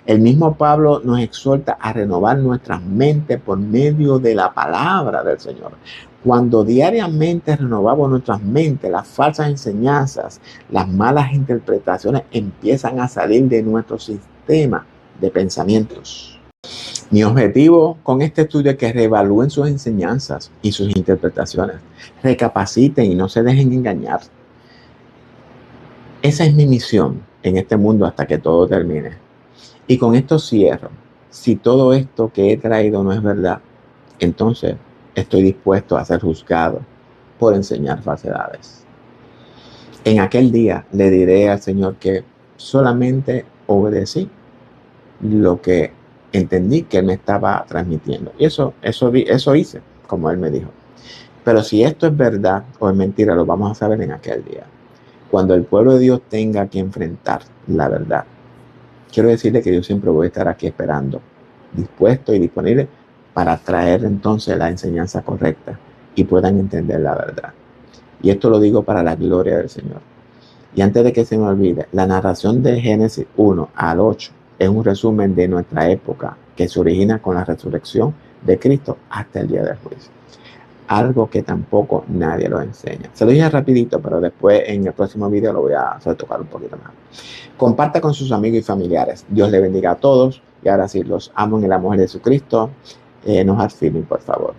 El mismo Pablo nos exhorta a renovar nuestras mentes por medio de la palabra del Señor. Cuando diariamente renovamos nuestras mentes, las falsas enseñanzas, las malas interpretaciones empiezan a salir de nuestro sistema de pensamientos. Mi objetivo con este estudio es que reevalúen sus enseñanzas y sus interpretaciones, recapaciten y no se dejen engañar. Esa es mi misión en este mundo hasta que todo termine. Y con esto cierro. Si todo esto que he traído no es verdad, entonces estoy dispuesto a ser juzgado por enseñar falsedades. En aquel día le diré al Señor que solamente obedecí lo que entendí que Él me estaba transmitiendo. Y eso hice, como Él me dijo. Pero si esto es verdad o es mentira, lo vamos a saber en aquel día. Cuando el pueblo de Dios tenga que enfrentar la verdad. Quiero decirle que yo siempre voy a estar aquí esperando, dispuesto y disponible para traer entonces la enseñanza correcta y puedan entender la verdad. Y esto lo digo para la gloria del Señor. Y antes de que se me olvide, la narración de Génesis 1 al 8 es un resumen de nuestra época que se origina con la resurrección de Cristo hasta el día del juicio. Algo que tampoco nadie lo enseña. Se lo dije rapidito, pero después en el próximo video lo voy a hacer tocar un poquito más. Comparta con sus amigos y familiares. Dios le bendiga a todos. Y ahora sí, los amo en el amor de Jesucristo. No hard feeling, por favor.